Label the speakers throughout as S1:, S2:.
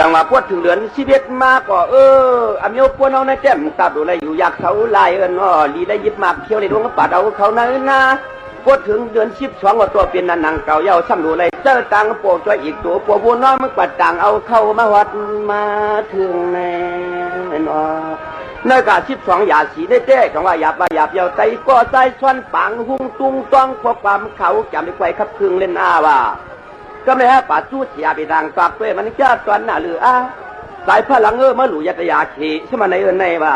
S1: จังว่าพวดถึงเดือน11มาก็อเมียวพวดเอาในแจ่มตับดูแลอยู่อยากเขาลายลีได้ยิบมากเคี้ยวในดวงปัดเอาเขาในนาพวดถึงเดือน12ว่าตัวเป็นนันนังเก่าเย้าซ้ำดูเลยเจอตังโปกตัวอีกตัวปัวบัวน้อยมันปัดตังเอาเข้ามาวัดมาถึงในในกา12อย่าสีได้เจ้จังว่าหยาบหยาบเยาใจก็ใจซ้อนปังหุ่งตุงต้องพวกความเขาจำไม่ไกวขับพึงเล่นอาว่าก็ไม่ฮะป่าจู้เสียไปทางปากเป้มันแก่ตอนหน้าหรือสายพลังมาหลู่ยัตยาขีใช่ไหมในว่า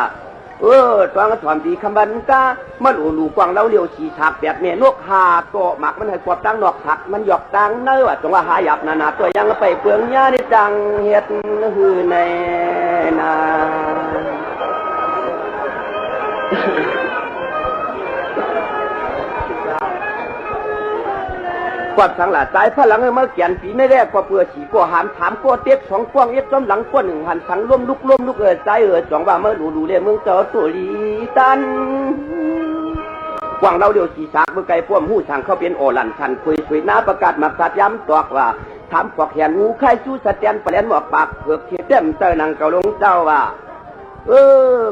S1: ตอนก็ถอนดีคำบันกามาหลู่กวางเล่าเลี้ยวฉีฉากแบบเนี่ยนกหาโตหมักมันให้กวบตั้งนอกผักมันหยอกตั้งเนื้อจังว่าหาหยับนาตัวยังไปเปลืองยาในจังเฮ็ดหือในนาความสังหลาสายพลังเมื่อเขียนปีไม่แรกกว่าเปลือกฉีกว่าหามถามกว่าเต็ก2กว้างจมหลังกว่า1หันสังร่วมลุกใจสองว่าเมื่อดูเรียเมืองเจ้าตัวลีตันกว้างเราเดียวฉีฉากเมื่อไก่พ่วมหู้สั่งเขาเป็นโอหลันชันคุยสวยน้าประกาศมาสัตย้ำตอกว่าถามขวักแขนงูไข่สู้สแตนปลาแหลนหมอกปากเผือกเขียดเต็มเตอนังเกาลงเจ้าว่า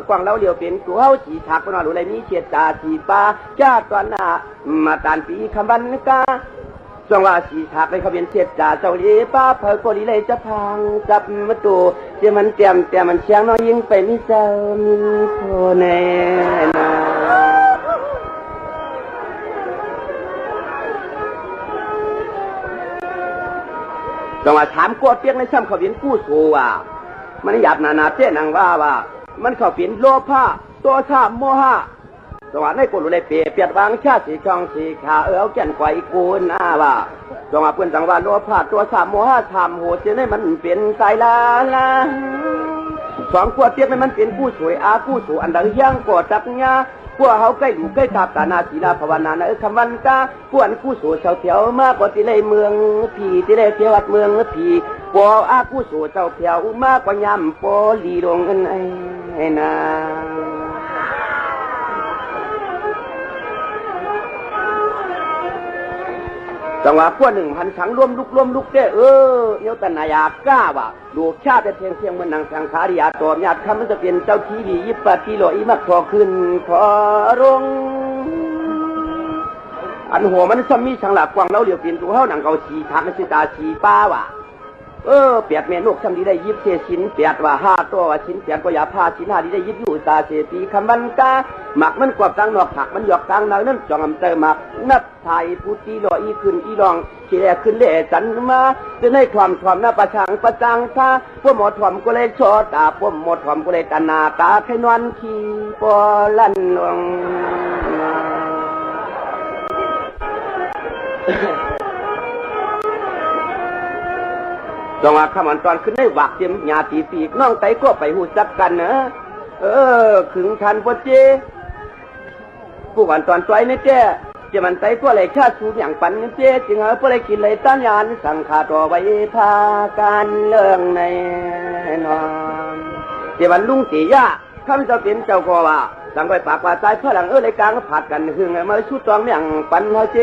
S1: กวางเราเดียวเป็นตัวเฮาฉีฉากคนว่าดูเลยมีเฉียดตาฉีปลาจ้าตอนหน้ามาตานปีคำวันกาจังว่าสีถักเลยเขาเป็นเสียจ่าเจ้าลีป้าเผยโกลีเลยจะพังจับมาตูเดี๋ยวมันเตรียมมันเชียงน้อยยิงไปมิเซอร์มิโคเนนาจังว่าถามกวดเปียกในซ้ำเขาเป็นกู้สู้ว่ามันหยาบนาเต้นังว่ามันเขาเป็นโลภะตัวชาโมหะจังหวะในกุลเลยเปียดวางชาสีช่องสีขาเอาแก่นไกวกูน่าว่าจังหวะเพื่อนจังหวะโลภะตัวสามโมหะทำโหดเจ้าให้มันเป็นสายลาสองขวดเทียบให้มันเป็นผู้สวยผู้สูอันดังย่างกอดจักงาพวกเขาใกล้ดูใกล้ตาตานาศีลาภาวนาคำวันกาพวกผู้สูเจ้าเถียวมากกว่าที่เลยเมืองผีที่เลยเที่ยววัดเมืองผีพวกผู้สูเจ้าเถียวมากกว่ายำปอลีลงกันไอ้นาจังหวะพวก1,000สังร่วมลุกเด้เยตนายาก้าว่ะดูชาติเพียงเหมือนนางสังขาริยาตัวญาติคำมันจะเป็นเจ้าทีดียิบปะทีโลอีมักพอขึ้นขอรงอันหัวมันซ้ำมีสังหลักกวางเราเดียวเป็นตัวเฮาหนังเกาชีทางสิตาชีป้าว่ะเปียดเมนกซ้ำดีได้ยิบเศษชิ้นเปียดว่า5ตัวว่าชิ้นเปียดก็อย่าผ้าชิ้น5ดีได้ยิบอยู่ตาเศษตีคำมันกาหมักมันกวบตั้งนอกผักมันหยอกตั้งนางนั่นจองอำเตอหมักนับไทยพุทธิลอยขึ้นอีรองที่แรกขึ้นเล่จันมาจะให้ความหน้าประชังประจังท่าพวกหมดความก็เลยชอตาพวกหมดความก็เลยตานาตาไข่นวลขี้ปอลันลงจังหวะขมันตอนขึ้นได้หวักเตรียมหยาตีปีกน้องไตก็ไปหูจักกันนะขึงทันพอเจผู้วันตอนใจนี่เจ้จะมันไตตัวเลยชาสูอย่างปันเจ้จึงเพื่อเลยกินเลยต้านยานสังขาตัวไว้พาการเรื่องในนอนจะวันลุงตียาข้าเจ้าเป็นเจ้าก็ว่าสังไปปากว่าใจเพื่อหลังเลยกลางผัดกันหึงมาชุดตองอย่างปันเจ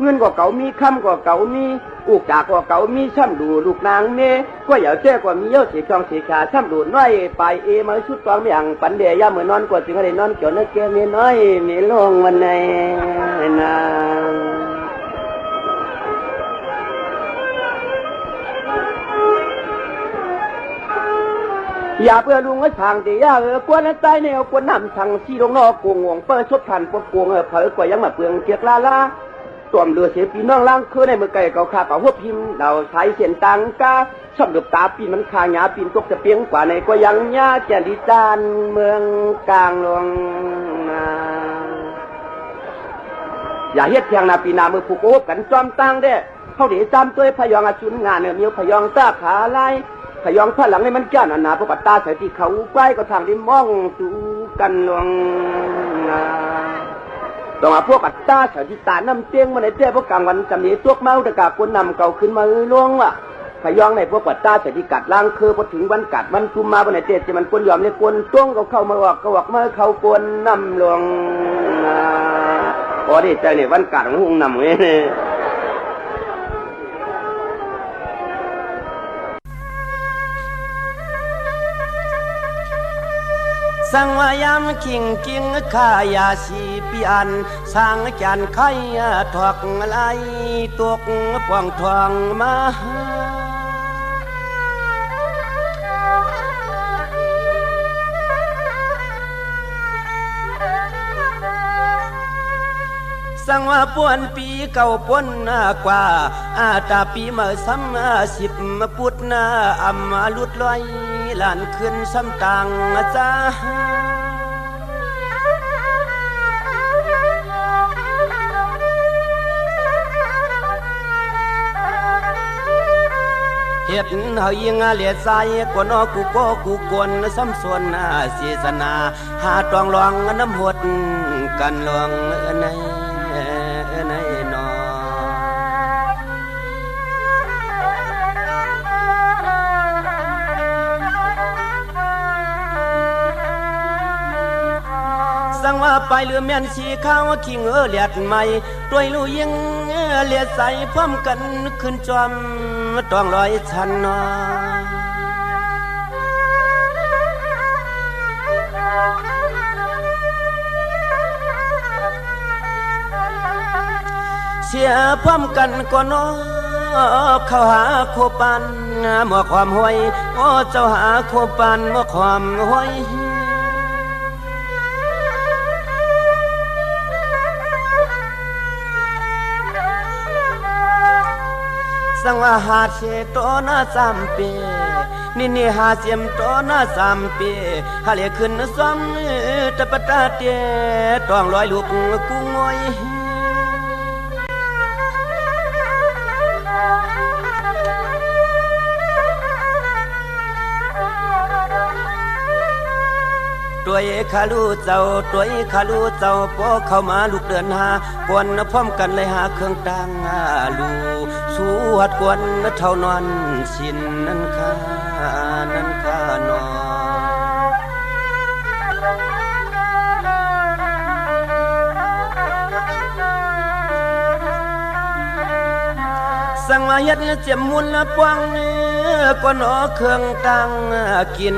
S1: เงินก็เก่ามีคำก็เก่ามีอุกจากก็เก่ามีช่ำดูลูกนางเมก็อย่าแจ้กว่ามีเยอะสีช่องสีขาช่ำดูน้อยไปมาชุดตองอย่างปันเดียย่าเหมือนนอนกว่าจึงอะไรนอนเกี่ยวเนื้อแก่มีน้อยมีลงวันในนางอย่าเพื่อลุงไอ้ทางเดียกวนใจแนวกวนน้ำทางที่ลงนอกกวงงเปิดชดทันปวดกวงเผยกว่ายังมาเปลืองเกียกลาตัวมเรือเสียปีน้องล่างคือในเมื่อไก่เก่าขาเก่าหัวพิมพ์เราใช้เส้นตังกาชอบดูตาปีมันคาหยาปีนตกจะเปียงกว่าในก็ยังหญ้าแก่ดิจานเมืองกลางหลวงอย่าเฮ็ดเพียงนาปีนามือผูกโอบกันจอมตังเด้เขาเดี๋ยวจำตัวพยองอาชุนงานเนี่ยมีพยองตาขาลายพยองผ้าหลังให้มันแก่นหนาพวกปัตตาใส่ที่เขาใกล้ก็ทางที่มองสู่กันหลวงต้องมาพวกอัตตาเฉยที่ตาน้ำเตียงมาในเจ้าพวกกลางวันจำนี้ตัวเมาตะกาคนนำเก่าขึ้นมาล่วงว่ะพยองในพวกอัตตาเฉยที่กัดล่างคือพอถึงวันกัดมันกุมมาบนในเจ้าจะมันคนยอมเลยคนต้วงเข้ามาออกก็ออกมาเข้าคนนำลวงพอได้ใจเนี่ยวันกัดของหุ่งนำเงี้ย สังวายามขิงกิงข้ายาสีปีอันสร้างจานไข่ถอกไหลตกป่วงทองมาสังว่าป่วนปีเก่าป่นกว่าอาตาปีมาซ้ำสิบปุดนาอำมาลุดลอยหลานขึ้นซ้ำต่างจ้าเฮ็ดเฮายิงเลียดใจกวนอกูโกกูกวนซ้ำส่วนเสียสนาหาตรองรองน้ำหดกันลวงในนอสังว่าไปเรือแม่นสีขาวขิงเลียดใหม่ด้วยลูยิงเลียดใสพร้อมกันขึ้นจอมต้องลอยชันนอเสียพร้อมกันก็นอเข้าหาโคปันหมอความห้วยโอ้เจ้าหาโคปันหมอความห้วยสังว่าหาเชโตนาสามปีนี่หาเสียมโตนาสามปีหาเลียขึ้นซ้ำตะปะตาเตต้องลอยลูกกูงอยตัวขาลูเจ้าตัวขาลูเจ้าพอเข้ามาลูกเดินหากวนพร้อมกันเลยหาเครื่องต่างลูสู้หัดกวนเท่านอนสินนั้นข้านอสังว่าเฮ็ดเจ็บมุนละปวงก็นอเครื่องต่างกิน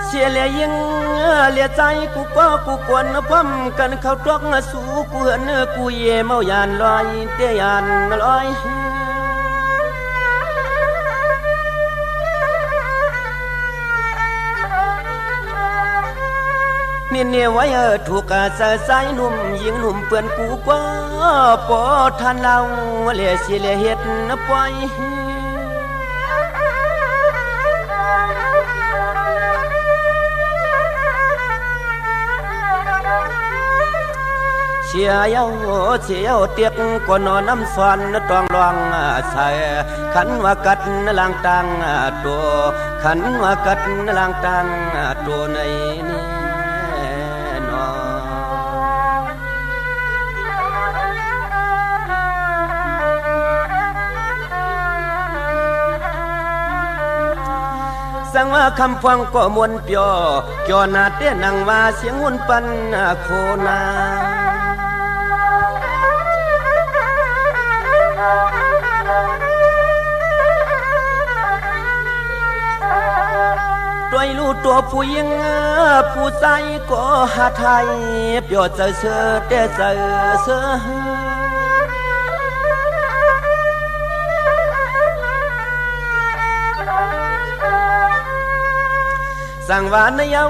S1: เสียเลียยิงเลียใจกูก็กูกวนพร้อมกันเข้าตอกสู่กูเหินกูเย่เมายานลอยเตยานลอยเนี่ยไว้ถูกสะสายหนุ่มยิงหนุ่มเปื่อนกูก็ปอทันเราเลียเสียเลียเฮ็ดปล่อยเชียเย้าเตียกก็นอนน้ำสวนตองรองใส่ขันว่ากัดลางตังตัวขันว่ากัดลางตังตัวในนี้นอสังว่าคำฟังก็มวนเปียวจอนาเต้นังว่าเสียงหุ่นปันโคนาด้วยลูกตัวผู้หญิงผู้ใจก็หาไทยเปียวเจอเสือเด้เจอเสือสั่งหวานเย้า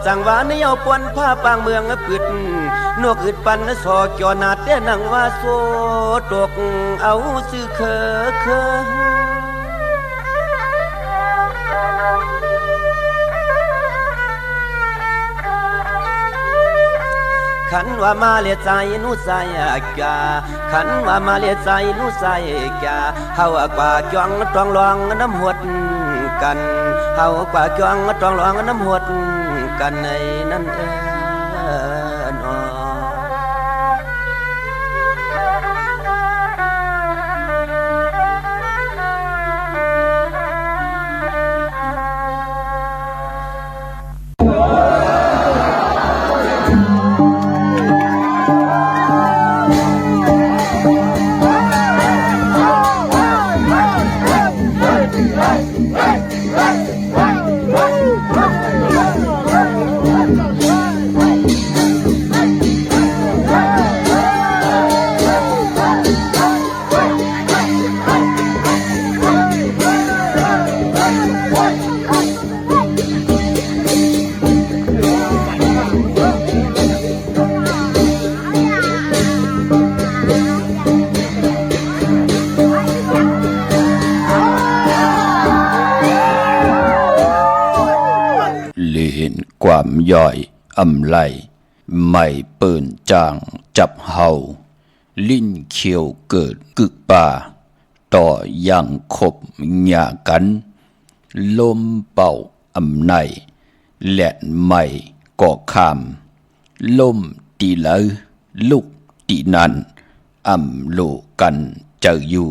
S1: สั่งหวานเย้าปวนผ้าปางเมืองปิดนกอึดปันสอจอนาเต้นังว่าโซตกเอาซื้อเคขันว่ามาเลียใจนูใส่กาขันว่ามาเลียใจนูใส่กาเฮากว่าจ้องตองลองน้ำหดกันเฮากว่าจ้องตองลองน้ำหดกันในนั้นนอ
S2: Thank you. เห็นความย่อยอำไลไม่เปิ่นจางจับเฮาลิ้นเขียวเกิดกึกป่าต่อยังขบหย่ากันลมเป่าอำไนและไม่ก่อคามลมตีเลอลุกตีนันอำโลกันเจออยู่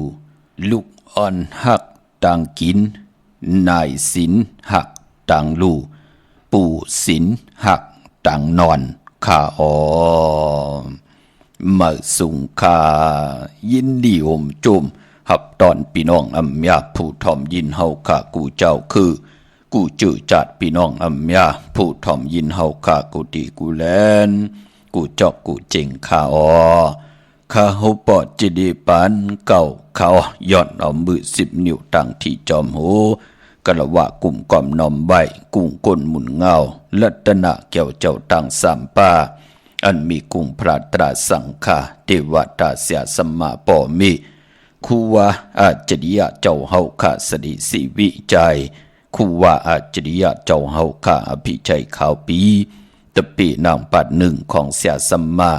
S2: ลูกอ่อนหักต่างกินนายสินหักต่างลูปู่สินหักต่างนอนข้ามาสุงคายินดีอมจุมหับตอนพี่น้องอำยาผู้ทอมยินเฮาข้ากูเจ้าคือกูจือจัดพี่น้องอำยาผู้ทอมยินเฮาข้ากูดีกูแลนกูจอกกูเจ๋งข้าข้าเฮาปอดจิดีปานเก่าเขาย้อนเอามือ10 นิ้วตั้งที่จอมหูกะละวะกลุ่มก่อมนอมใบกุ้งก้นหมุนเงาลัตนะแก้วเจ้าตั้งสามป้าอันมีกุ้งพระตราสังฆาเทวตาเสียสมมาปอมีคูว่าอาจริยะเจ้าเฮาข้าสดิสีวิจัยคูว่าอาจริยะเจ้าเฮาข้าอภิชัยขาวปีตะปีนางปัดหนึ่งของเสียสมมา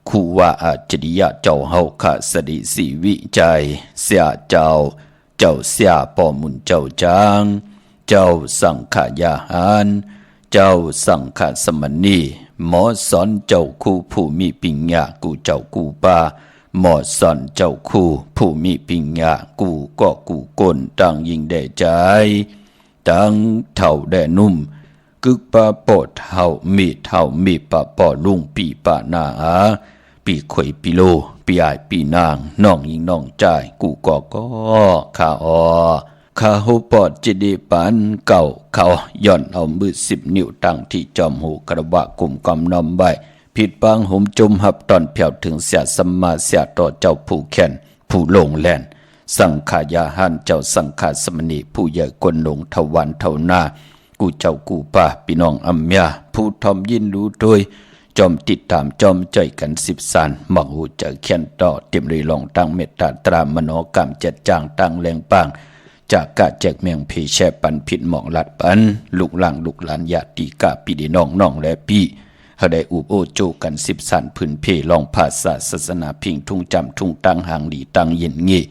S2: คูว่าอาจริยะเจ้าเฮาข้าสดิสีวิจัยเสียเจ้าเสียปอมุนเจ้าจางเจ้าสังขายาหารเจ้าสังขสมณีหมอสอนเจ้าคู่ผู้มีปิญญากูเจ้ากูปาหมอสอนเจ้าคู่ผู้มีปิญญากูก็กูก้นตั้งยิ่งได้ใจตั้งเท่าได้นุ่มกึกปาปอดเท่ามีปะปอลุงปีปะนาปีข่อยปีโลปีอายปีนางน้องยิงน้องจ่ายกูก็ข้าข้าหูปอดจิดีปานเก่าเขาย่อนเอามือ10 นิ้วตั้งที่จอมหูกระบะกลุ่มกำนอมใบผิดบางหุมจุมหับตอนเพียวถึงเสียสัมมาเสียต่อเจ้าผู้แค้นผู้ลงแลนสังขายาหันเจ้าสังขารสมณีผู้ใหญ่คนหลงทวันเท่าหน้ากูเจ้ากูป่าพี่น้องอัมยาผู้ทอมยินรู้โดยจอมติดตามจอมใจกัน10 สานมังหูเจอเขียนต่อเต็มรีลองตั้งเมตตาตรามโนกรรมจัดจางตั้งแรงปางจากกะแจกเมียงพีแช่ปันผิดหมองลัดปันลูกหลางลูกหลานญาติกะพี่ดีน้องและพี่เฮาได้อุบโอโจกัน10 สานพื้นเพลองภาษาศาสนาพิงทุ่งจำทุ่งตั้งหางดีตั้งเย็นงี้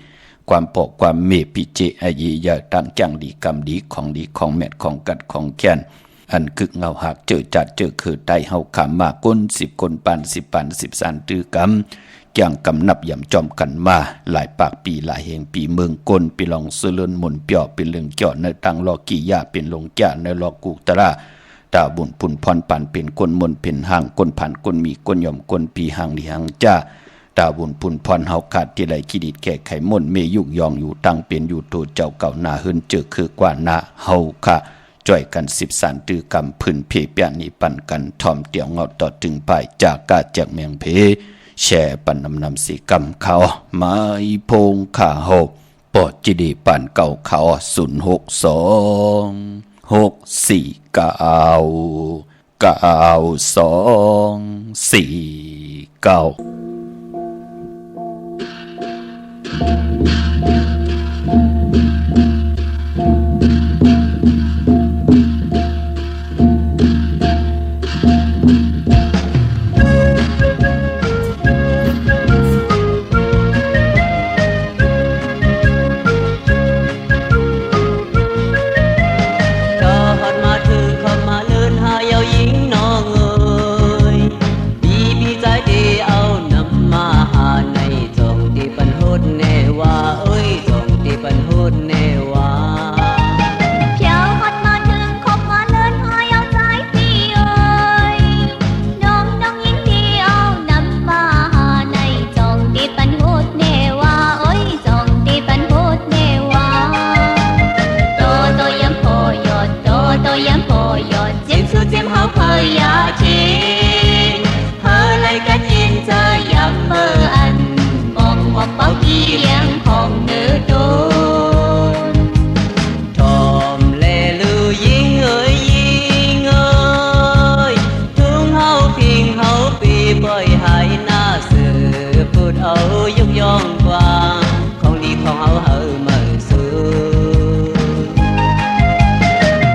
S2: ความปอกความเมปิเจอยียาตั้งจังดีกรรมดีของแมดของกัดของแค้นอันกึกเงาหักเจอจัดเจอคือไตเฮาขามมาก้น10 คนปาน10 10 สานตื้อกำอย่างกำนับย่ำจอมกันมาหลายปากปีหลายแห่งปีเมืองก้นปีลองซื้อเลื่อนมนเปียวเป็นเรื่องเกี่ยวในตังลอกี่ยาเป็นลงแก่ในลอกูตระตาบุญพุนพรปันเป็นก้นมนเป็นห่างก้นผ่านก้นมีก้นย่อมก้นปีห่างดีห่างจ้าตาบุญพุนพรเฮาขาดที่ไรกิดิดแก่ไขมนเมยุกยองอยู่ตั้งเป็นอยู่ตัวเจ้าเก่าหน้าหืนเจอคือกว่าหน้าเฮาค่ะจ่อยกัน10 สานตื้อกำพื้นเพเปียนี่ปันกันทอมเตียวเงาต่อถึงไปจากกาแจกเมียงเพแช่ปันนำสีกำเขามาอีพงขาหกปอดจิดีปันเก่าเขา06249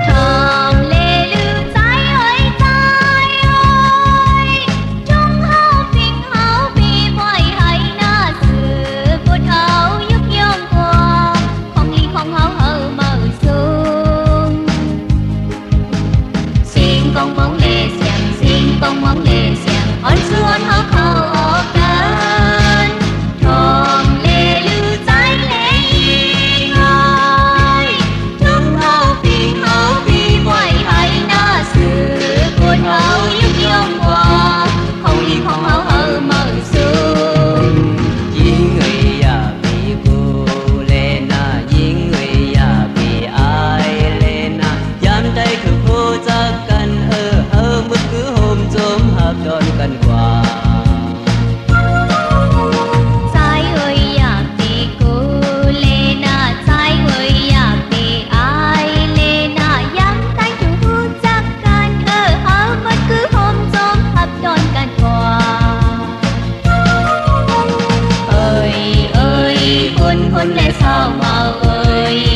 S2: ทองเลลืมใจ
S3: con mong lệ xiềng xin con mong lệ xiềng ôn xuân hao khâu ổ cơn thom lệ lưu trái lệ yên ơi chúng hao phi quay hay na sự cuốn hao yêu yêu qua không đi không hao hơ mơ xuân
S4: những người ya vì cô lên na những người ya vì ai lên na dám tay cứ vô chắc cần hơ mức cứ hôm chôm hợp đón cần quà
S3: trái ơi ya vì cô lên na trái ơi ya vì ai lên na dám tay cứ vô chắc cần hơ mức cứ hôm chôm hợp đón cần quà ơi hôn lệ sao màu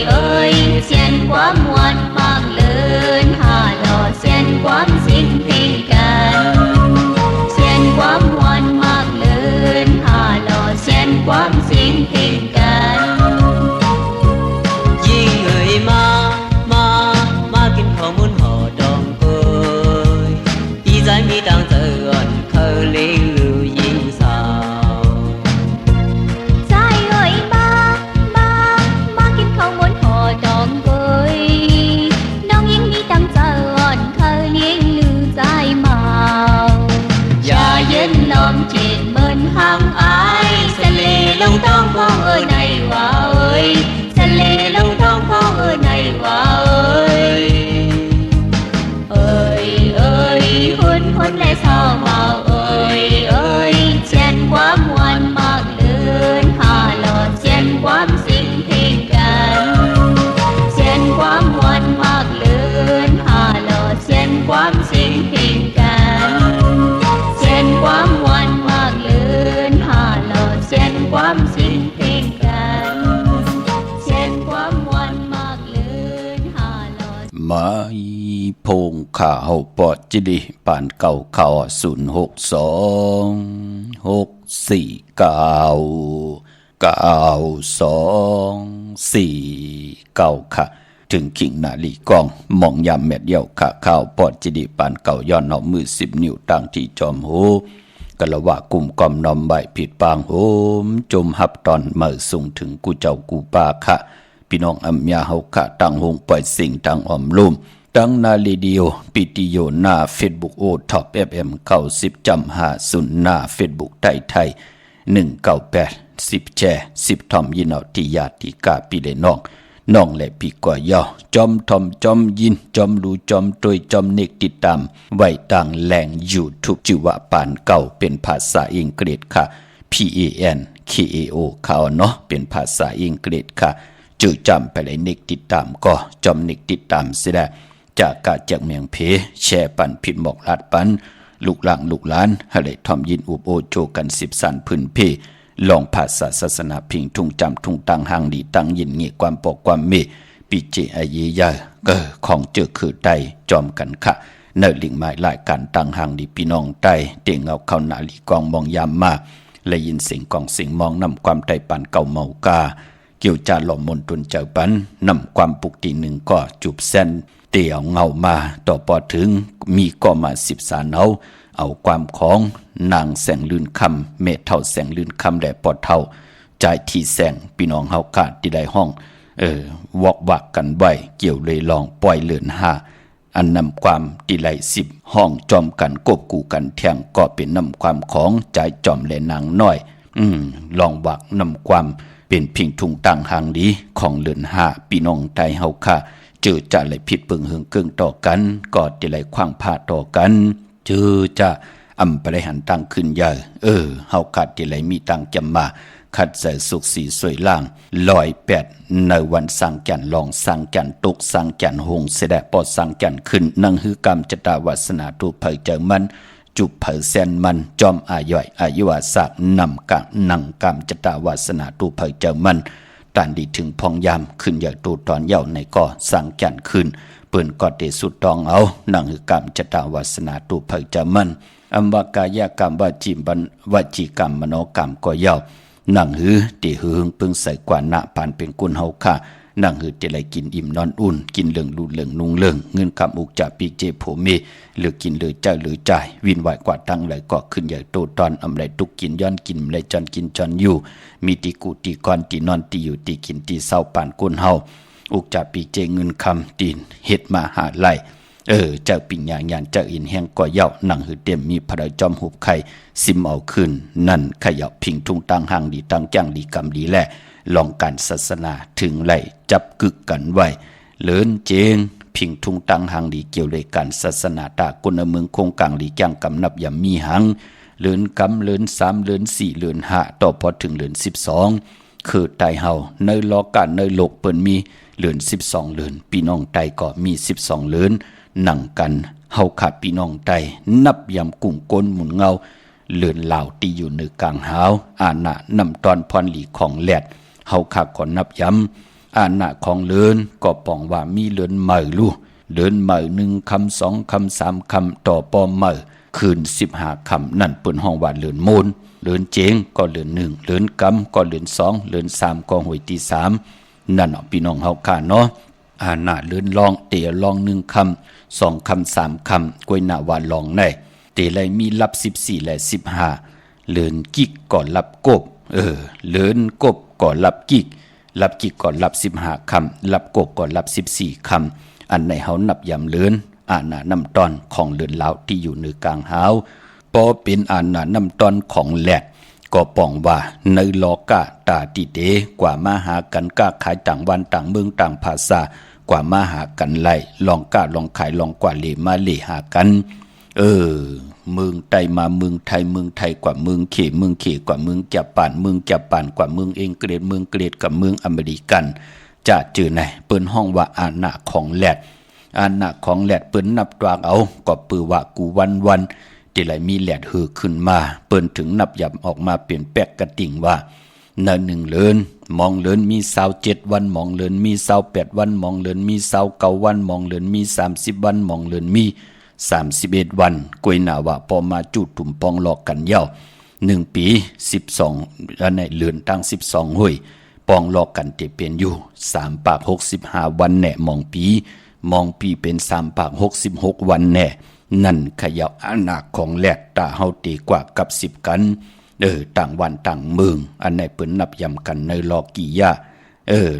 S3: ơi xiên quá muôn mang lớn hà lò xiên quá xin tình can xiên quá muôn mang lớn hà lò xiên quá xin tình can
S4: những người ma kinh không muốn họ đồng côi đi giải mi đang chờ ẩn khờ lên lưu yên sao
S3: trái ơi ma kim không muốn họ đón cườiน้องยิ่งมีตั้งใจอ่อนเคยเลี้ยงลือใจเมาอย่าเย็นลมจิตเหมือนห้างอายสะเลลงท้องพ่อเอ้ยในว่าเอ้ยสะเลลงท้องพ่อเอ้ยในว่าเอ้ยหุ่นและเศร้าเมาเอ้ยเชียนความมวนมากเลือนหาหลอดเชียนความสิ่งที่กันเชียนความมวนมากเลือนหาหลอดเชียนความสิ่งที่กันเชียนความมวนมากเลือนหาหลอดเชียนความสิ่งที่กันเชียนความมวนมากเลือนหาหลอด
S2: มาพงข่าวปอดจิดีปานเก่าข่าว062464924ค่ะถึงขิงนาลีกองมองยามแมดเดียวค่ะข่าวปอดจิดีปานเก่าย้อนเอามือ10 นิ้วตั้งที่จอมหูกะละว่ากลุ่มกอมนอมใบผิดปางโหมจมหับตอนเมื่อส่งถึงกูเจ้ากูปาค่ะพี่น้องอำยาเฮาค่ะตั้งหงปล่อยสิ่งตั้งออมลุ่มตั้งนาลีเดียวปิติโยหน้าเฟซบุ๊กโอท็อป FM 90.50หน้าเฟซบุ๊กไทย198 10แชร์10ทอมยินเอาที่ญาติกาปีเลน้องและพี่กว่ายอจอมทอมจอมยินจอมรู้จอมตวยจอมเนกติดตามไว้ต่างแหล่ง YouTube ชื่อว่าปานเก่าเป็นภาษาอังกฤษค่ะ PANKAO เขาเนาะเป็นภาษาอังกฤษค่ะจื่อจำไปเลยเนกติดตามก็จอมเนกติดตามเสียได้จากกาจากเมียงเพแชร์ปันผิดหมอกลาดปันลูกหลานให้เลยทอมยินอุบโอโจกัน10สันพื้นเพลองภาษาศาสนาพิงทุ่งจำทุ่งตังหางดีตังยินเงี่ยความปกความเมปีเจอเยยาของเจอคือใดจอมกันค่ะเนลิงไม้หลายการตังหางดีพี่น้องใดเตียงเอาเข้าหนาลีกองมองยามมาและยินเสียงกองเสียงมองนำความใจปันเก่าเมากาเกี่ยวจาหล่อมนตุนเจ้าปันนำความปุกตีหนึ่งก็จูบเส้นเตี่ยวเงามาต่อปอถึงมีก็มา10 สานเอาความของนางแสงลื่นคำเมเท่าแสงลื่นคำแด่ปอดเท่าใจที่แสงพี่น้องเฮาขาดที่ใดห้องวอกวักกันไว้เกี่ยวเลยลองปล่อยเลือน5อันนำความที่ไหล10ห้องจอมกันกบกูกันแทงก็เป็นนำความของใจจอมและนางน้อยลองวักนำความเป็นพิงทุงตังหางดีของเลือน5พี่น้องไทยเฮาค่ะเจอจะไหลผิดเปิงเฮิงเกิงต่อกันก็ที่ไหลขว้างพาต่อกันเจอจะอำไปได้หันตังขึ้นใหญ่เฮาขาดที่ไหลมีตังจำมาขัดใส่สุขสีสวยล่าง108ในวันสังจันลองสังจันตกสังจันหงเสด็จปอดสังจันขึ้นนังฮือกรรมจตาวาสนาตุเผยเจอมันจุบเผยแสนมันจอมอาย่อยอายุวาสักนำกะนังกรรมจตาวาสนาตุเผยเจอมันตันดีถึงพองยามขึ้นใหญ่ตูตอนเย่าในก่อสังจันขึ้นเปิ้นก็เตสุดตองเอานังฮือกรรมจตาวาสนาตุเผยเจอมันอัมวากายกรรมวจีกรรมมโนกรรมก็เย่านังหือตีหืงปึงใส่กว่าหน้าปานเป็นกุนเฮาค่ะ นั่งหือเจไรกินอิ่มนอนอุ่นกินเหลืองดูเหลืองนุงเหลืองเงินคำอุกจากปีเจโผเมหรือกินหรือเจ้าหรือจ่ายวินไหวกว่าตั้งไหลก็ขึ้นใหญ่โตตอนอำไรตุกกินย้อนกินไรจอนกินจอนอยู่มีตีกูตีกอนตีนอนตีอยู่ตีกินตีเศร้าป่านก้นเฮาอุกจากปีเจเงินคำตีนเฮ็ดมาหาไหลเจ้าปิญญาญาณเจ้าอินแห้งก่อเย้าหนังหือเต็มมีพระจอมหุบไข่ซิมเอาขึ้นนั่นขยับพิงทุ่งตังห่างดีตังจ้างดีกรรมดีแลลองการศาสนาถึงไหลจับกึกกันไว้เลินเจงพิงทุ่งตังห่างดีเกี่ยวเลยการศาสนาตากุนเมืองคงกลางดีจ้างกำนับยามมีหังเลินกำเลิน3เลิน4เลิน5ต่อพอถึงเลิน12คือไตเฮาในล้อการในโลกเปิ้นมีเลิน12เลินพี่น้องไตก็มี12เลินหนังกันเฮาขาดพี่น้องไตนับยำกุ้งก้นหมุนเงาเลือนเหล่าตีอยู่ในกลางหาวอาณานำตอนพรหลีของแหลดเฮาขาดก่อนนับยำอาณาของเลือนก็ปองว่ามีเลือนใหม่ลู่เลือนใหม่1คำ2คำ3คำต่อปอมใหม่คืน15คำนั่นเปิ้นห้องว่าเลือนโมนเลือนเจงก็เลือน1เลือนกำก็เลือน2เลือน3ก็หวยตี3นั่นพี่น้องเฮาขาเนาะอาณาเลือนลองเตะลอง1คำ2คำ3คำกวยหน้าว่าลองในเตไลมีรับ14และ15เลินกิกก่อนรับกบเลินกบก่อนรับกิกก่อนรับ15คำรับกบก่อนรับ14คำอันในเฮานับยำเลินอาณานำตอนของเลินลาวที่อยู่ในกลางหาวพอเป็นอาณานำตอนของแหลดก็ป้องว่าในลอกะตาติเตกว่ามาหากันก้าขายต่างวันต่างเมืองต่างภาษากว่ามาหากันไล่ลองกะลองขายลองกว่าเลมาเลหากันเมืองไทยมาเมืองไทยกว่าเมืองเขกว่าเมืองญี่ปุ่นเมืองญี่ปุ่นกว่าเมืองอังกฤษเมืองอังกฤษกับเมืองอเมริกันจะจื่อไหนเปิ้นห้องว่าอาณาของแหลดอาณาของแหลดเปิ้นนับตวากเอาก็ปือว่ากูวันที่ไหลมีแหลดหือขึ้นมาเปิ้นถึงนับยับออกมาเปลี่ยนแปลกกระติ่งว่าใน1เลินมองเลินมี27วันมองเลินมี28วันมองเลินมี29วันมองเลินมี30วันมองเลินมี31วันกวยหน้าว่าพอมาจุดตุ่มปองหลอกกันเย้า1ปี12อันไหนเลือนตั้ง12ห้วยปองหลอกกันเตเป็นอยู่3ปาก65วันแน่มองปีเป็น3ปาก66วันแน่นั่นขยับอาณาของแหลกตาเฮาตีกว่ากับ10กันต่างวันต่างเมืองอันไหนเปิ้นนับยำกันในลอกี่ยา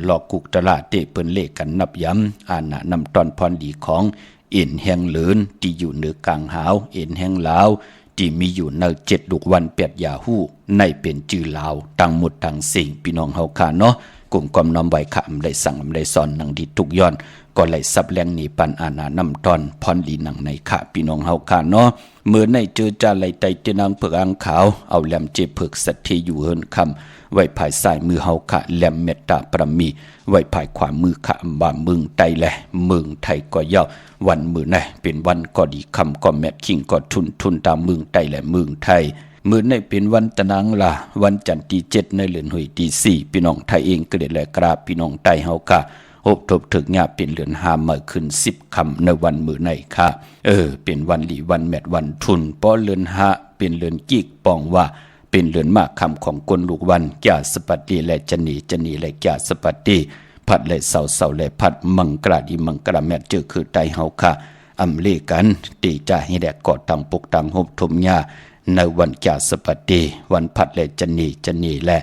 S2: ลอกุกตลาเตเปิ้นเลขกันนับยำอาณานำตอนพรดีของเอ็นแห่งเลินที่อยู่เหนือกลางหาวเอ็นแห่งลาวที่มีอยู่ใน7ลูกวัน8ยาฮู้ในเป็นจื่อลาวตั้งหมดทั้งสิ่งพี่น้องเฮาค่ะเนาะกลุ่มความน้อมไว้ค่ะอำได้สั่งอำได้สอนนังดีทุกย้อนก็ไหลซับแรงหนีปันอาณานำตอนพรดีหนังในค่ะพี่น้องเฮาค่ะเนาะเมื่อในเจอจาไหลไตเจนางเผือกอ่างขาวเอาแหลมเจเผือกสัตย์ที่อยู่เฮินคำไว้ภายซ้ายมือเฮาค่ะแหลมเมตตาปรมีไว้ภายขวามือค่ะบ่าเมืองไตแลเมืองไทยก็ยาววันมือไหนเป็นวันก็ดีคำก็แมทคิงก็ทุนตามเมืองไทยและเมืองไทยมือในเป็นวันตะนางลาวันจันทร์ที่7ในเดือนหวยที่4พี่น้องไทยเองก็ได้แลกราบพี่น้องไทยเฮาค่ะหบทบถึกญาเป็นเดือน5มาขึ้น10คำในวันมือในค่ะเป็นวันหลีวันแมทวันทุนป้อเดือน5เป็นเดือนกิกปองว่าเป็นเดือนมากคำของกลลูกวันแก่สปัตติและจะหนีและแก่สปัตติพัดและเสาและพัดมังกราดีมังกราแมทเจอคือไตเฮาค่ะอำเลกันตีจ่าให้แดกกอดตังปกตังหบทมญาในวันแก่สปัตติวันพัดและจะหนีและ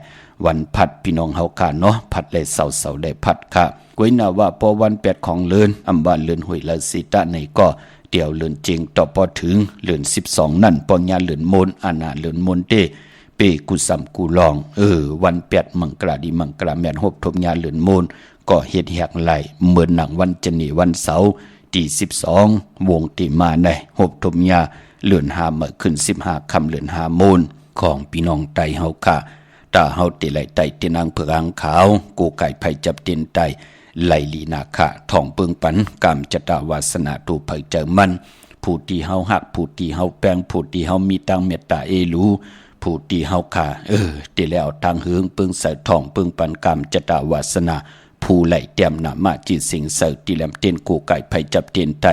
S2: วันพัดพี่น้องเฮาค่ะเนาะพัดและเสาและพัดค่ะกวยหน้าว่าพอวัน8ของเลินอำบ้านเลินห้วยละสิตะในก็เดี่ยวเลินจริงต่อพอถึงเลิน12นั่นปองญาเลินมนอาณาเลินมนเตเปกุสัมกูลองวัน8มังกราดีมังกราแม่นหบทมญาเลินมนก็เฮ็ดแหกไหลเหมือนหนังวันจะหนีวันเสาร์ที่12วงติมาในหบทมญาเลือน5มาขึ้น15คำเลือน5โมนของพี่น้องไตเฮาค่ะตาเฮาติไหลไตตินางเผือกอ่างขาวกูไก่ไผจับเตียนไตไหลลีนาคะท่องเปิงปันกามจตาวาสนาตูไผเจอมันผู้ที่เฮาฮักผู้ที่เฮาแป้งผู้ที่เฮามีตังเมตตาเอรูผู้ที่เฮาค่ะติแล้วทางเฮืองเปิงใส่ท่องเปิงปันกามจตาวาสนาผู้ไหลเตรียมหนามาจิตสิงเสติแหลมเตียนกูไก่ไผจับเตียนไต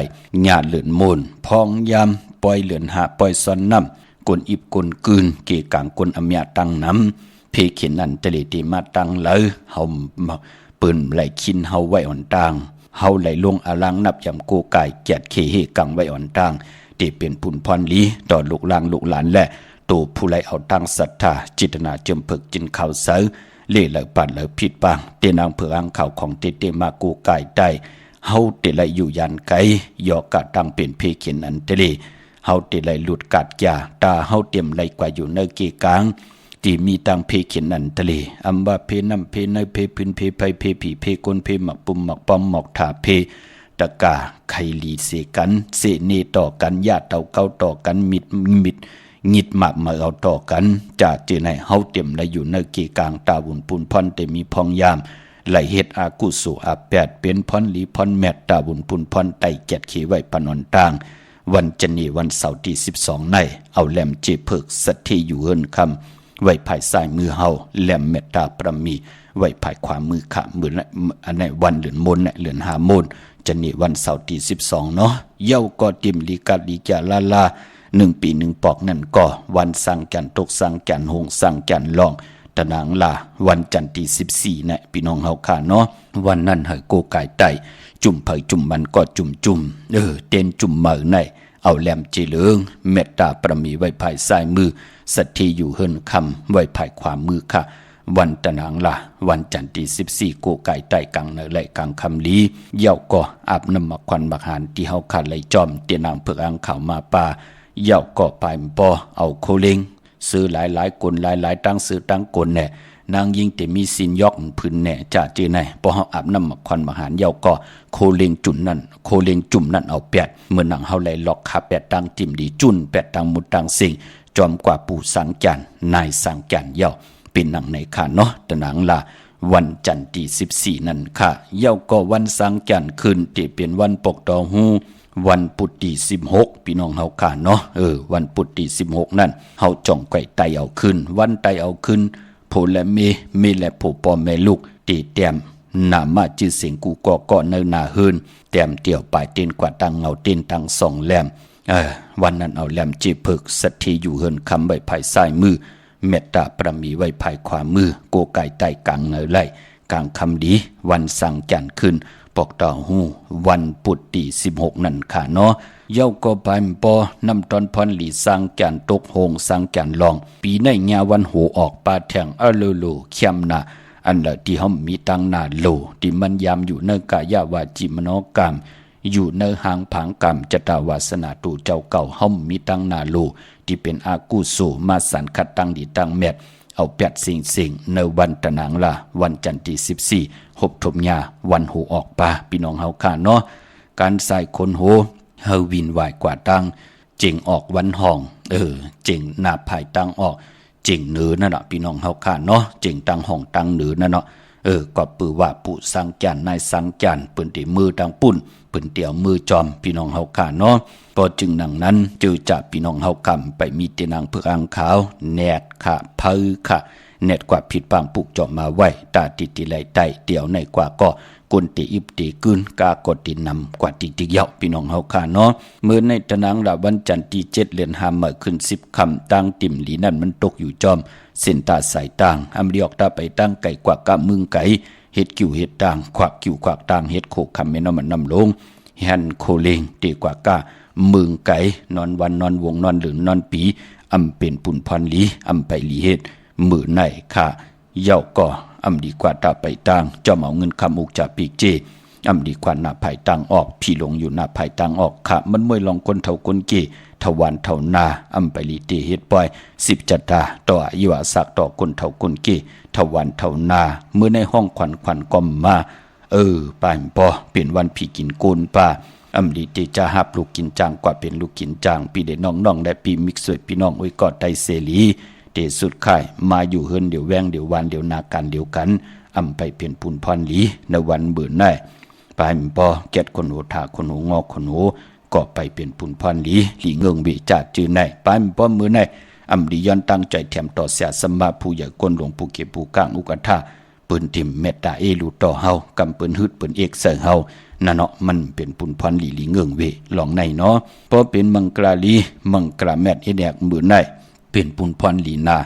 S2: ญาเลือนโมนพองยามปล่อยเลือนหาปล่อยซ้อนน้ำกลอิบกลกืนเกกางกลอำยาตังน้ำเพเขียนนันตะเลติมาตังเลยเฮา ปืนไหลคินเฮาไว้อ่อนต่างเฮาไหลลงอาลังนับยำโกกายแกดเคเฮกังไว้อ่อนต่างที่เป็นผุนพรลีต่อลูกหลานลูกหลานและตัวผู้ไหลเอาตั้งศรัทธาจิตนาจมเพิกจินข่าวเสือเล่เหลปัดเหลผิดบางเตนางเผืออังข่าวของเตมาโกกายได้เฮาเตไหลอยู่ยันไกยอกะตังเป็นเพเขียนอันเตเลเฮาเตไหลหลุดกัดยาตาเฮาเตรียมไหลกว่าอยู่ในเกกลางที่มีตังเพเขียนอันทะเลอัมบาเพน้ำเพเนยเพพื้นเพไพเพผีเพกนเพหมักปุ่มหมักป้อมหมอกถาเพตะกาไขลีเสกันเสเนต่อกันญาติเต่าเก้าต่อกันมิดงิดหมักมาเอาต่อกันจากเจไหนเฮาเต็มไหลอยู่ในเกกลางตาบุญปุนพรแต่มีพองยามไหลเฮ็ดอากุสุอาแปดเป็นพรลีพรแมตตาบุญปุนพรไตแกดขีไว้ปนอนต่างวันจันนีวันเสาร์ที่12ในเอาแหลมเจเพิกสัตที่อยู่เฮินคำไว้ภายซ้ายมือเฮาแหลมเมตตาประมีไว้ภายขวามือขะมืออันในวันเหลือนมนเหลือนหามนจันนีวันเสาร์ที่12เนาะเย้าก็ติมลีกัดลีจาลา1 ปี1ปอกนั่นก็วันสังจันตกสังจันหงสังจันลองตะนางลาวันจันทร์ที่14นะพี่น้องเฮาค่ะเนาะวันนั้นให้โกกายไตจุ่มเผยจุ่มมันก็จุ่มเต้นจุ่มเหมือในเอาแหลมจีเหลืองเมตตาประมีไว้ภายซ้ายมือสัตที่อยู่เฮินคำไว้ภายขวามือค่ะวันตะนางลาวันจันทร์ที่14โกกายไตกลางเนไหลกลางคำลีเย้าก็อาบน้ำมักควันบักหานที่เฮาขาดไหลจอมเตียนางเพิกอังข่าวมาป่าเย้าก็ไปปอเอาโคเลงซื้อหลายคนหลายตั้งซื้อตั้งคนแน่นางยิงแต่มีสินยอกพื้นแน่จ่าเจไหนพอเฮาอาบน้ำมักควันบักหานเย้าก็โคเลงจุ่นนั่นโคเลงจุ่มนั่นเอาแปดเมื่อนางเฮาไหลล็อกขาแปดตังจิ้มดีจุ่นแปดตังมุดตังสิงจอมกว่าปู่สังจันนายสังจันเย้าเป็นหนังในค่ะเนาะตะนางลาวันจันทร์ที่14นั่นค่ะเย้าก็วันสังจันคืนที่เป็นวันปกตอฮูวันปุตติ16พี่น้องเฮาค่ะเนาะวันปุตติ16นั่นเฮาจ่องไก่ไตเอาขึ้นวันไตเอาขึ้นโพและเมและโพปอแม่ลูกตีแต้มนามาจื้อเสียงกูก็เนนาเฮินแต้มเตี่ยวปลายเต้นกว่าตังเงาเต้นตังสองแหลมวันนั้นเอาแหลมจีเพิกสัตที่อยู่เฮินคำไว้ภายซ้ายมือเมตตาประมีไว้ภายขวามือโกไก่ไตกลางเนยไล่กลางคำดีวันสังจันทร์ขึ้นปอกต่อหูวันปุตติ16นั่นค่ะเนาะเย้าก็ไปปอนำตอนพรหลีสังจันตกโหงสังจันลองปีในญาวันโหออกปาแทงอะโลเข้มนาอันละที่เฮามีตังนาโลที่มันยามอยู่ในกายาวาจิมโนกรรมอยู่ในหางผางกรรมจตาวาสนาตูเจ้าเก่าเฮามีตังนาโลที่เป็นอากุโสมาสันคัดตังดีตังแมดเอาแปดสิ่งในวันตะนางลาวันจันทร์ที่14หบทมยาวันโหออกปาพี่น้องเฮาค่ะเนาะการใส่คนโหเฮาวินวายกว่าตังเจ๋งออกวันห้องเจ๋งหน้าภายตังออกเจ๋งเนือนั่นน่ะพี่น้องเฮาค่ะเนาะเจ๋งตังห้องตังเนือนั่นเนาะก็ปือว่าปุสังจันนายสังจันเปิ้นที่มือตังปุ่นเปิ้นเตี่ยวมือจอมพี่น้องเฮาค่ะเนาะพอจึงดังนั้นจือจากพี่น้องเฮากำไปมีเตนางเพื่ออังขาวแนดค่ะเพือค่ะแนดกว่าผิดปางปุกจอมมาไว้ตาติไหลไตเตี่ยวในกว่าก็กุนติอิบติกึนกากดตินำกว่าติเยาพี่น้องเฮาค่ะเนาะเมื่อในตะนางละวันจันทร์ที่7เดือน5มื้อขึ้น10ค่ำตั้งติ่มหลีนั่นมันตกอยู่จอมเส้นตาสายต่างอำเรียกตาไปตั้งไก่กว่ากะมึงไก่เฮ็ดกิ่วเฮ็ดต่างขวักกิ่วขวักต่างเฮ็ดโคคำแม่นมันนำลงหันโคเลงตีกว่ากะมึงไก่นอนวันนอนวงนอนหรือนอนปีอำเป็นปุ่นพรลีอำไปลีเฮ็ดมือในค่ะเย้าก็อำดีกว่าตาไปตั้งจอมเอาเงินคำอุกจากปีกเจอำดีกว่าหน้าภายตังออกพี่ลงอยู่หน้าภายตังออกค่ะมันมวยลองคนเท่าคนเกทวันเท่านาอำไปลีเตเฮ็ดปล่อย10จัตตาต่ออายุอาศักต่อคนเท่าคนเกทวันเท่านาเมื่อในห้องขวัญก้มมาป่านปอเป็นวันพี่กินโกนป่าอำลีเตจะหับลูกกินจางกว่าเป็นลูกกินจางพี่เด็น้องๆได้ปีมิกสวยพี่น้องอ้ยกอดไตเสรีเตสุดค่ายมาอยู่เฮินเดี๋ยวแวงเดี๋ยววานเดี๋ยวนากันเดี๋ยวกันอำไปเปลี่ยนปุ่นพรหลีในวันเบื่อได้ป่านปอแกดคนหูถาคนหูงอกคนหูก็ไปเป็นปุ่นพรหลีหลีเงิงบิจัดจือในป่านปอมือในอำลีย้อนตั้งใจแถมต่อเสียสมมาผู้ใหญ่ก้นหลวงผู้เก็บผู้กลางอุกทาปืนติ่มเมตตาเอลูต่อเฮากำปืนฮึดปืนเอกเสเฮานั่นเนาะมันเป็นปุ่นพรหลีเงิงเวลองในเนาะพอเป็นมังกราลีมังกราแมดเอแดกมือในเป็นปุ่นพรหลีนา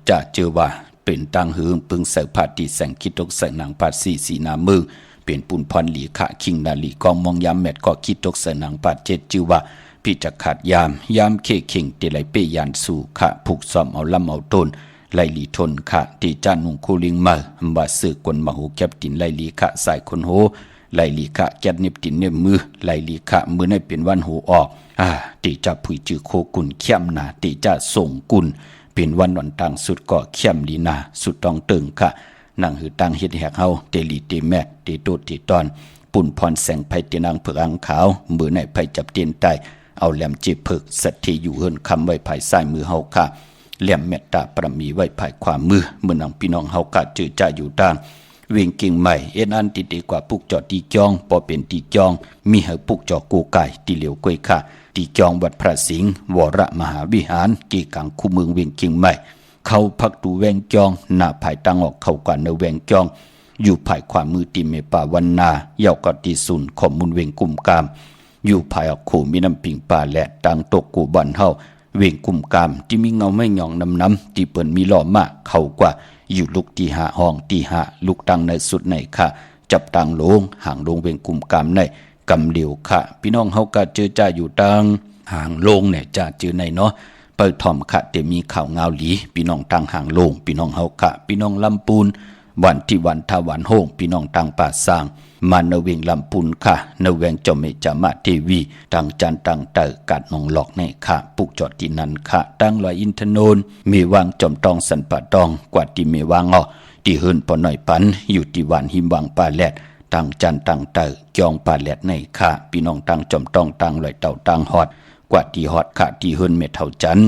S2: จะเจอว่า เป็นตังหืงปึงเสพาติแสงคิดตกใส่หนังปาดสีนามือเป็นปุ่นพรหลีขะคิงนาลีกองมองยามแมดก็คิดตกใส่หนังปาดเจ็ดจือว่าพี่จะขาดยามเคเข่งเตไลเปยานสู่ขะผูกซ้อมเอาลำเอาต้นไลลีทนขะตีจานุงคูลิงมาว่าสื่อกวนมหูแคบตินไลลีขะสายคนโหไลลีขะแกดเน็บตินเน็บมือไลลีขะมือในเป็นวันหูออกตีจะผุยจือโคกุนเข้มนาตีจะส่งกุนเป็นวันวันต่างสุดก็เข้มลีนาสุดต้องตึงค่ะนั่งหือตังเฮ็ดแหกเฮาเตลีเตแมกเตโตเตตอนปุ่นพรแสงไผเตนางเผือกอังขาวมือในไผจับเตียนใต้เอาแหลมจีบเผือกสัตที่อยู่เฮินคำไว้ภายซ้ายมือเฮาค่ะแหลมเมตตาประมีไว้ภายขวามือเมื่อนางพี่น้องเฮากะจือจ่าอยู่ต่างเวียงกิ่งใหม่เอ็นอันติดีกว่าปุกจอดตีจองพอเป็นตีจองมีให้ปุกจอกูไก่ตีเหลียวกล้วยค่ะตีจองวัดพระสิงห์วรมหาวิหารกีกังคู่เมืองเวียงกิ่งใหม่เขาพักดูแวงจองหน้าภายตังออกเข้ากว่าเนแวงจองอยู่ภายขวามือตีเมป่าวันนาเยาวกตีสุนขอมุนเวียงกุมกามอยู่ภายออกขู่มีน้ำปิงป่าและตังตกกูบันเฮาเวียงกุมกามที่มีเงาไม่หย่องน้ำที่เปิ่นมีหล่อมากเข้ากว่าอยู่ลุกตีหาห้องตีหาลุกตังในสุดในค่ะจับตังลงห่างลงเวียงกุมกามในกำเหลียวค่ะพี่น้องเฮากะเจอจ่าอยู่ตังห่างลงเนี่ยจ่าเจอในเนาะเปิดถ่อมค่ะเตมีข่าวเงาหลีพี่น้องตังห่างลงพี่น้องเฮากะพี่น้องลำปูนวันที่วันทาวันโฮงพี่น้องตังป่าสร้างมาเนเวงลำปุนค่ะเนเวงจอมเมจามาเทวีตังจันตังเตอกัดนองหลอกในค่ะปุกจอดที่นั้นค่ะตังลอยอินทนนมีวางจอมตองสันปะตองกว่าที่มีวางที่เฮินปอหน่อยปันอยู่ที่วันหิมวางป่าแลดตังจันตังเตอจองป่าแลดในค่ะพี่น้องตังจอมตองตังลอยเต่าตังฮอดกว่าที่ฮอดค่ะที่เฮินเมเท่าจัน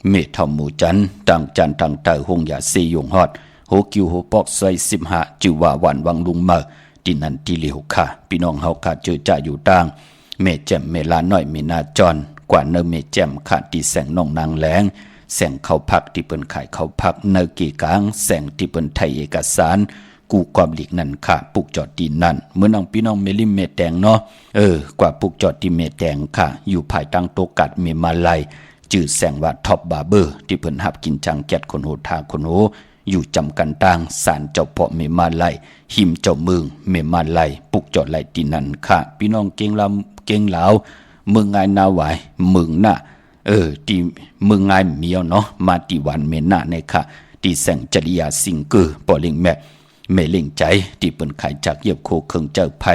S2: เมเท่าหมูจันตังจันตังเตอหงยาเซยงฮอดโหกิวโหปอกใส่15จือว่าวันวังลุงมาที่นั่นที่เหลียวค่ะพี่น้องเฮาค่ะเจอจ่าอยู่ต่างเมแจ่มเมลาน้อยเมนาจอนกว่าเนเมแจ่มค่ะที่แสงน้องนางแหลงแสงเขาพักที่เปิ้นขายเขาพักเนกีกลางแสงที่เปิ้นไทยเอกสารกูความหลีกนั่นค่ะปุกจอดที่นั่นเมื่อน้องพี่น้องเมลิมเมแตงเนาะกว่าปุกจอดที่เมแตงค่ะอยู่ภายตั้งโตกัดเมมาลัยจื่อแสงว่าท็อปบาร์เบอร์ที่เปิ้นหับกินจังแก๊ดคนโหทาคนโหอยู่จำกันต่างสารเจ้าพ่อเมมาไลหิมเจ้าเมืองเมมาไลปุกจอดไหลตีนันค่ะพี่น้องเก่งลำเก่งเหลาเมืองไงนาไหวเมืองน่ะที่เมืองไงเมียวเนาะมาตีวันเมน่ะในค่ะที่แสงจริยาสิงเกอร์ปอเล่งแม่เมเล่งใจที่เปิ้นขายจากเยียบโคเคิงเจ้าไผ่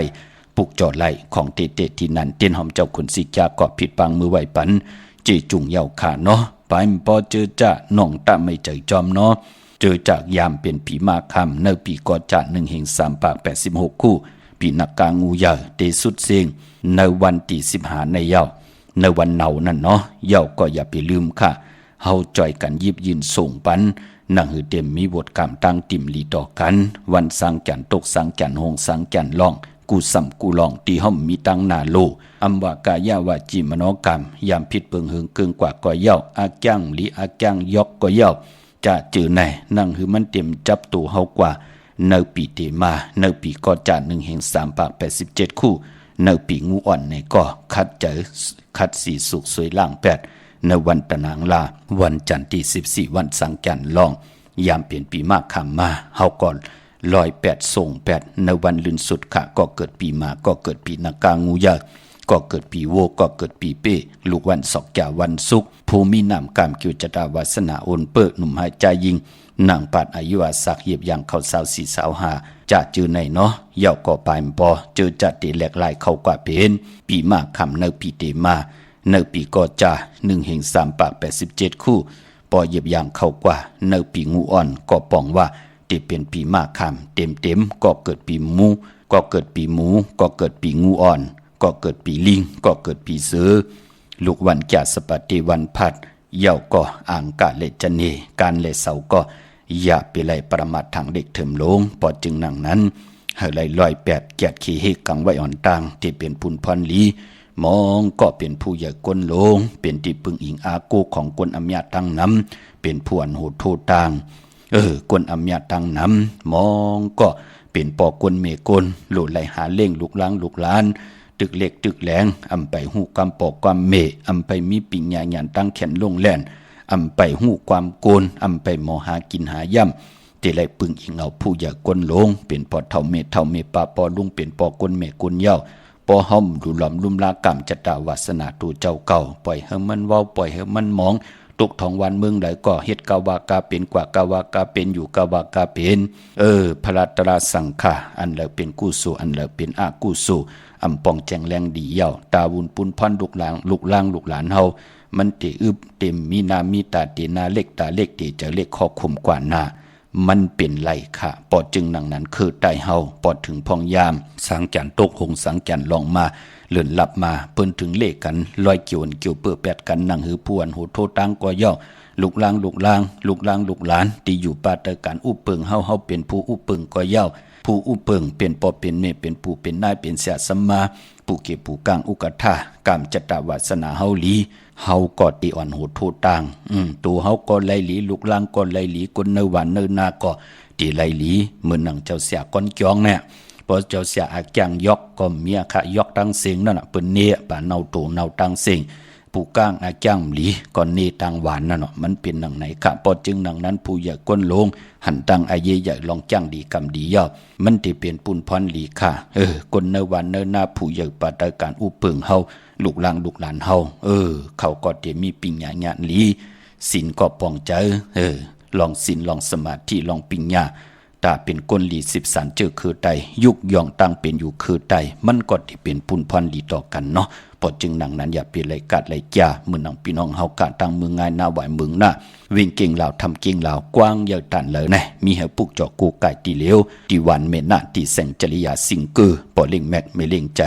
S2: ปุกจอดไหลของเตเตที่นั่นเตียนหอมเจ้าขุนสิกาก็ผิดปังมือไหวปันจีจุงเยาขาเนาะไปพอเจอจ้าน้องตาไม่ใจจอมเนาะเจอจากยามเป็นผีมาคำในปีกอจา1 3 ปาก86คู่ปีนักกางูใหญ่เตสุดเสียงในวันที่15ในเย้าในวันเนานั่นเนาะเย้าก็อย่าไปลืมค่ะเฮาจ่อยกันยิบยินส่งปันนั่งหือเต็มมีบทกรรมตั้งติ่มลีต่อกันวันสังจันตกสังจันหงสังจันล่องกูสัมกูลองตีห้อมมีตั้งนาโลอัมวากายาวาจิมโนกรรมยามผิดเปิงหึงเกิงกว่าก็เย้าอาจังลีอาจังยอกก็เย้าจะจือไหนนั่งหือมันเต็มจับตัวเฮากว่าเนปีเตมาเนปีก็จาน1 3 ปาก87คู่เนปีงูอ่อนในก็คัดเจอคัดสีสุกสวยล่าง8ในวันตะนางลาวันจันทร์ที่14วันสังจันลองยามเปลี่ยนปีมากคำมาเฮาก่อน108ส่ง8ในวันลื่นสุดค่ะก็เกิดปีมาก็เกิดปีนากางูยาก็เกิดปีโวก็เกิดปีเป้ลูกวันศอกแก่วันศุกร์ภูมินามกามกิวจตาวาสนาโอนเปิดหนุ่มหายใจยิงนางปัดอายุอาศักเหยียบอย่างเข้า24-25จะจือในเนาะเย่าก็ปลายปอเจอจัดตีแหลกลายเข้ากว่าเป็นปีมากคำเนปีเตมาเนปีก็จ่า1 3 ปาก87คู่ปอเหยียบอย่างเข้ากว่าเนปีงูอ่อนก็ปองว่าที่เป็นปีมากคำเต็มก็เกิดปีหมูก็เกิดปีหมูก็เกิดปีงูอ่อนก็เกิดปีลิงก็เกิดปีเสือลูกวันจ่าสปฏิวันพัดเย่าก็อ่างกาเลจันเนการเลเสาก็อย่าไปไล่ประมาททางเด็กเถิมลงพอจึงนั่งนั้นให้ไล่108แกดขี้เฮกังไว้อ่อนต่างที่เป็นพุนพรลีมองก็เป็นผู้ใหญ่ก้นลงเป็นที่ปึงอิงอากูของกวนอำนาจตั้งน้ำเป็นผู้อันโหดโทษต่างกวนอำนาจตั้งน้ำมองก็เป็นปอกวนเมกลโหลดไหลหาเล่งลูกล้างลูกล้านตึกเล็กตึกแหลงอำไปหูความปอกความเมอำไปมีปิญญาญาณตั้งแขนลงแล่นอำไปหูความโกนอำไปหมอหากินหาย่ำ ที่ไล่ปึงอิงเอาผู้อย่ากวนลงเป็นปอเท่าเมปาปอลุงเป็นปอกวนเมกุนเย้าปอห้อมดูหลอมลุ่มลากรรมจตาวาสนาตูเจ้าเก่าปล่อยให้มันเว้าปล่อยให้มันมองตกท้องวันเมืองใดก็เฮ็ดกาวากาเป็นกว่ากาวากาเป็นอยู่กาวากาเป็นพระตราสังฆาอันแล้วเป็นกุศลอันแล้วเป็นอากุศลอำปองแจงแรงดีเย้าตาวุนปุนพันลูกหลานลูกหลานเฮามันเตอึบเต็มมีนามีตาเตนาเล็กตาเล็กเตจะเล็กคอคมกว่าหน้ามันเป็นไรค่ะปอดจึงนังนั้นคือใต้เฮาปอดถึงพองยามสังจันตกหงสังจันลองมาเลื่อนหลับมาเปิ้นถึงเลขกันลอยเกี่ยวเปื้อแปดกันนั่งหือพวนหูโทตังก็ย่อลูกหลานที่อยู่ปาตะการอุปเปิงเฮาเป็นผู้อุปเปิงก็ย่อผู้อุปเปิงเป็นปอเป็นเมเป็นผู้เป็นนายเป็นเสียสัมมาผู้เก็บผู้กลางอุกทากามจตวาสนาเฮาลีเฮาก็ติอ่อนโหดโทตังตัวเฮาก็ไลหลีลูกหลานก็ไลหลีคนเนวันเนนาก็ติไลหลีเหมือนหนังเจ้าเสียก้อนจองเนี่ยพอเจ้าเสียอาจางยอกก็เมียค่ะยอกตั้งเสียงนั่นน่ะเปิ้นเนป่าเนาโตเนาตั้งเสียงผู้ก้างอาจางหลีก็เนตังหวานนั่นเนาะมันเป็นหนังไหนค่ะพอจึงหนังนั้นผู้ใหญ่ก้นลงหันตังอาเยใหญ่ลองจ้างดีกำดีย่อมันที่เป็นปุนพรหลีค่ะคนเนวันเนนาผู้ใหญ่ปาตะการอุเปิงเฮาลูกหลานเฮาเขาก็จะมีปิญญาญาณหลีศีลก็ป้องใจลองศีลลองสมาธิลองปิญญาตาเป็นก้นหลี13เจอคือใดยุกย่องตั้งเป็นอยู่คือใดมันก็ที่เป็นปุนพรหลีต่อกันเนาะพอจึงหนังนั้นอย่าเป็นไรกัดไรจ่ามือหนังพี่น้องเฮากะตั้งมือง่ายหน้าไหวเมืองหน้าวิ่งเก่งลาวทำเก่งลาวกว้างเยอะตันเลยนะมีให้ปุกเจาะกูไก่ตีเหลวตีวันเมนะตีแสงจริยาสิงเกอปอเล่งแมทไม่เล่งใจ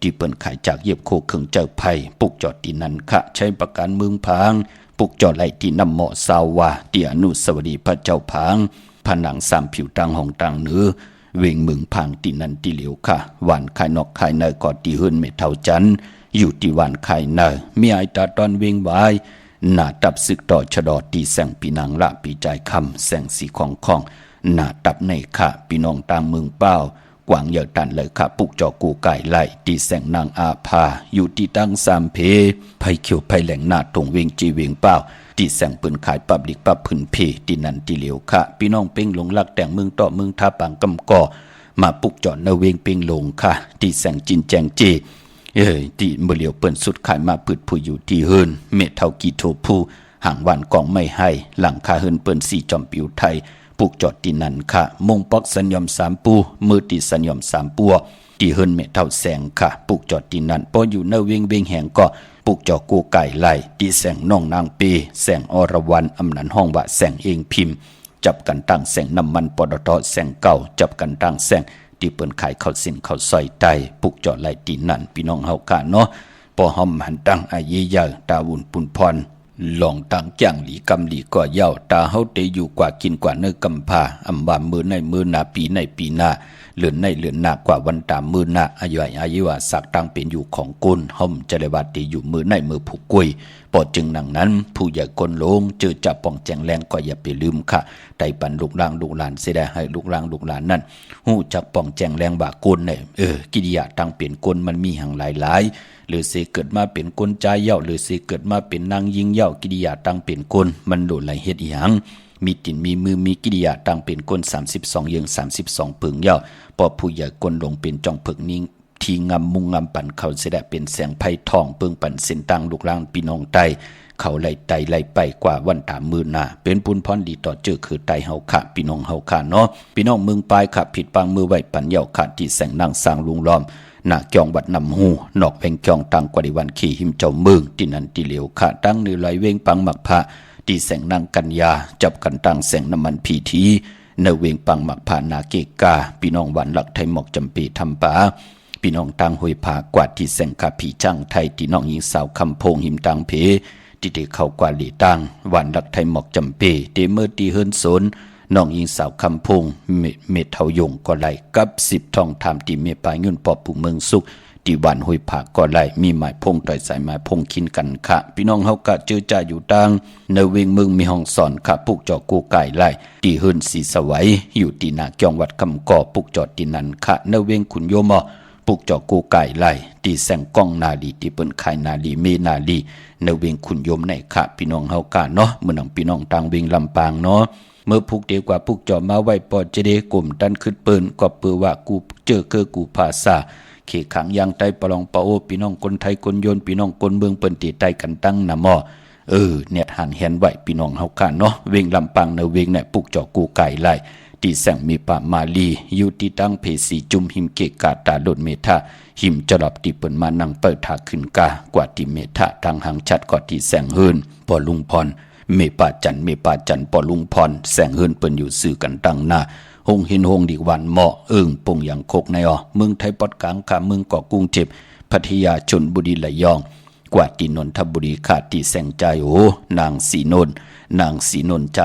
S2: ที่เปิ้นขายจากเย็บโคเขิงเจ้าไผ่ปุกเจาะตีนันคะใช้ประการเมืองพางปุกเจาะไหลที่นำเหมาะสาวาที่อนุสาวรีย์พระเจ้าพางผนังสามผิวตังห้องตังเนื้อเวงเมืองพังตีนันตีเหลียวค่ะหวานไข่นอกไข่เนยกอดตีหื่นเมเท่าจันอยู่ที่หวานไข่เนยมีไอตาตอนเวงวายหน้าตับศึกต่อชะดอตีแสงปีนางละปีใจคำแสงสีของหน้าตับในค่ะปีน้องต่างเมืองเป้ากวางเยอะตันเลยค่ะปุกจอกูไก่ไล่ตีแสงนางอาภาอยู่ที่ตั้งสามเพไผ่เขียวไผ่แหลงหน้าตรงเวงจีเวงเป้าที่แสงปืนขายปับลิกปับพื้นเพที่นันที่เหลียวค่ะพี่น้องเป้งหลงลักแต่งเมืองต่อเมืองท่าปังกำก่อมาปุกจอดเนเวงเป้งหลงค่ะที่แสงจินแจงจีที่เมื่อเหลียวเปิ้นสุดขายมาปืดผู้อยู่ที่เฮินเมเท่ากีโทผู้ห่างวันกองไม่ให้หลังคาเฮินเปิ้นสี่จอมปิวไทยปุกจอดที่นันค่ะมงปอกสัญญอมสามปูมือตีสัญญอมสามปัวที่เฮินเมเท่าแสงค่ะปุกจอดที่นันพออยู่เนเวงแหงก็ปุกจอกูไก่ไล่ที่แสงน้องนางปีแสงอรวรรณอำนันห้องว่าแสงเองพิมพ์จับกันตั้งแสงน้ำมันปตทแสงเก่าจับกันตั้งแสงที่เปิ้นขายข้าวสินข้าวซอยไตปุกจอไล่ตีนั่นพี่น้องเฮากะเนาะปอหอมหันตั้งอาเยยาตาวุนปุนพรลองตั้งจ้างหลีกำหลีก็เย้าตาเฮาเตอยู่กว่ากินกว่าเนื้อกำพาอำว่ามือในมือหน้าปีในปีหน้าเลือนในเลือนหน้ากว่าวันตามมือหน้าอายุว่าสักตั้งเป็นอยู่ของกุลห่มเจริญวัติอยู่มือในมือผู้กุยปอดจึงหนังนั้นผู้ใหญ่คนลงเจอจับป่องแจงแรงก็อย่าไปลืมค่ะไต่ปันลูกหลานเสียได้ให้ลูกหลานนั่นหู้จับป่องแจงแรงว่ากุลเนี่ยกิริยาตั้งเป็นกุลมันมีห่างหลายหรือเสเกิดมาเป็นกุลใจเย้าหรือเสเกิดมาเป็นนางยิงเย้ากิริยาตั้งเป็นกุลมันโดนไหลเฮ็ดอีหยังมีตินมีมือมีกิริยาตั้งเป็นก้น32เยิง32ปึงเย้าพอผู้ใหญ่ก้นลงเป็นจ้องผึกนิ่งทีงำมุงงำปั่นเขาเสด็จเป็นแสงไผ่ทองเปิงปั่นเส้นตังลูกหลานพี่น้องไตเขาไล่ไตไล่ไปกว่าวันตามมือหน้าเป็นปุนพรดีต่อเจอคือไตเฮาค่ะพี่น้องเฮาค่ะเนาะพี่น้องเมืองปลายค่ะผิดปังมือไว้ปั่นเย้าค่ะที่แสงนางสร้างลุงล้อมหน้าจองวัดนำหูนอกแวงจองตังกว่าดิวันขี่หิมเจ้าเมืองที่นั่นที่เหลียวค่ะตั้งนื้อไหลเวงปังหมักพระที่แสงนางกัญญาจับกันตั้งแสงน้ำมันพีทีเนเวงปังหมักผ่านาเกกาพี่น้องหวานหลักไทยหมอกจำปีทำป่าพี่น้องตังหวยผากวาดที่แสงคาผีจังไทยที่น้องหญิงสาวคำพงหิมตังเพที่เด็กเขากว่าหลีตังหวานหลักไทยหมอกจำปีเดเมื่อตีเฮิรนสนน้องหญิงสาวคำพงเมเทายงก็ไหลกับ10ทองทำที่เมปายเงินปอบผู้เมืองสุขที่วันห้วยผาก็ไล่มีหมายพงต่อยสายหมายพงคินกันค่ะพี่น้องเฮากะเจอจ่าอยู่ตังเนเวงเมืองมีห้องสอนค่ะปุกจอกูไก่ไล่ที่เฮิรนสีสวัยอยู่ที่นาเกียงวัดคำก่อปุกจอที่นันค่ะเนเวงขุนโยมปุกจอกูไก่ไล่ที่แสงก้องนาลีที่เปิ้นขายนาลีเมนาลีเนเวงขุนโยมในค่ะพี่น้องเฮากะเนาะเมื่อนังพี่น้องตังเวงลำปางเนาะ เมื่อผูกเดียวกว่าผูกจอมาไว้ปอจะได้กลุ่มดันขึ้นเปิ้นก็เปือว่ากูเจอเกอกูภาษาเขขังยังไตปลองปะโอพี่น้องคนไทยคนโยนพี่น้องคนเมืองเปิ้นตีไตกันตั้งนะหม้อเนี่ยหันเห็นไหวพี่น้องเฮากันเนาะเวงลำปังเนเวงเนี่ยปุกจอกูไก่ไล่ที่แสงมีป่ามาลีอยู่ที่ตั้งเพสีจุมหิมเกกาตาโดดเมธาหิมจะหลับที่เปิ้นมานั่งเปิดทาขึ้นกากว่าที่เมธาทางหางชัดกว่าที่แสงเฮินปอลุงพรเมป่าจันปอลุงพรแสงเฮินเปิ้นอยู่ซื่อกันตั้งหน้าหงเห็นหงดีวันเหมาะปงอย่างโคกในเมืองไทยปอดกลางขาเมืองเกาะกรุงเทพพัทยาชลบุรีระยองกว่าที่นนทบุรีขาดที่แสงใจนางสีนนใจ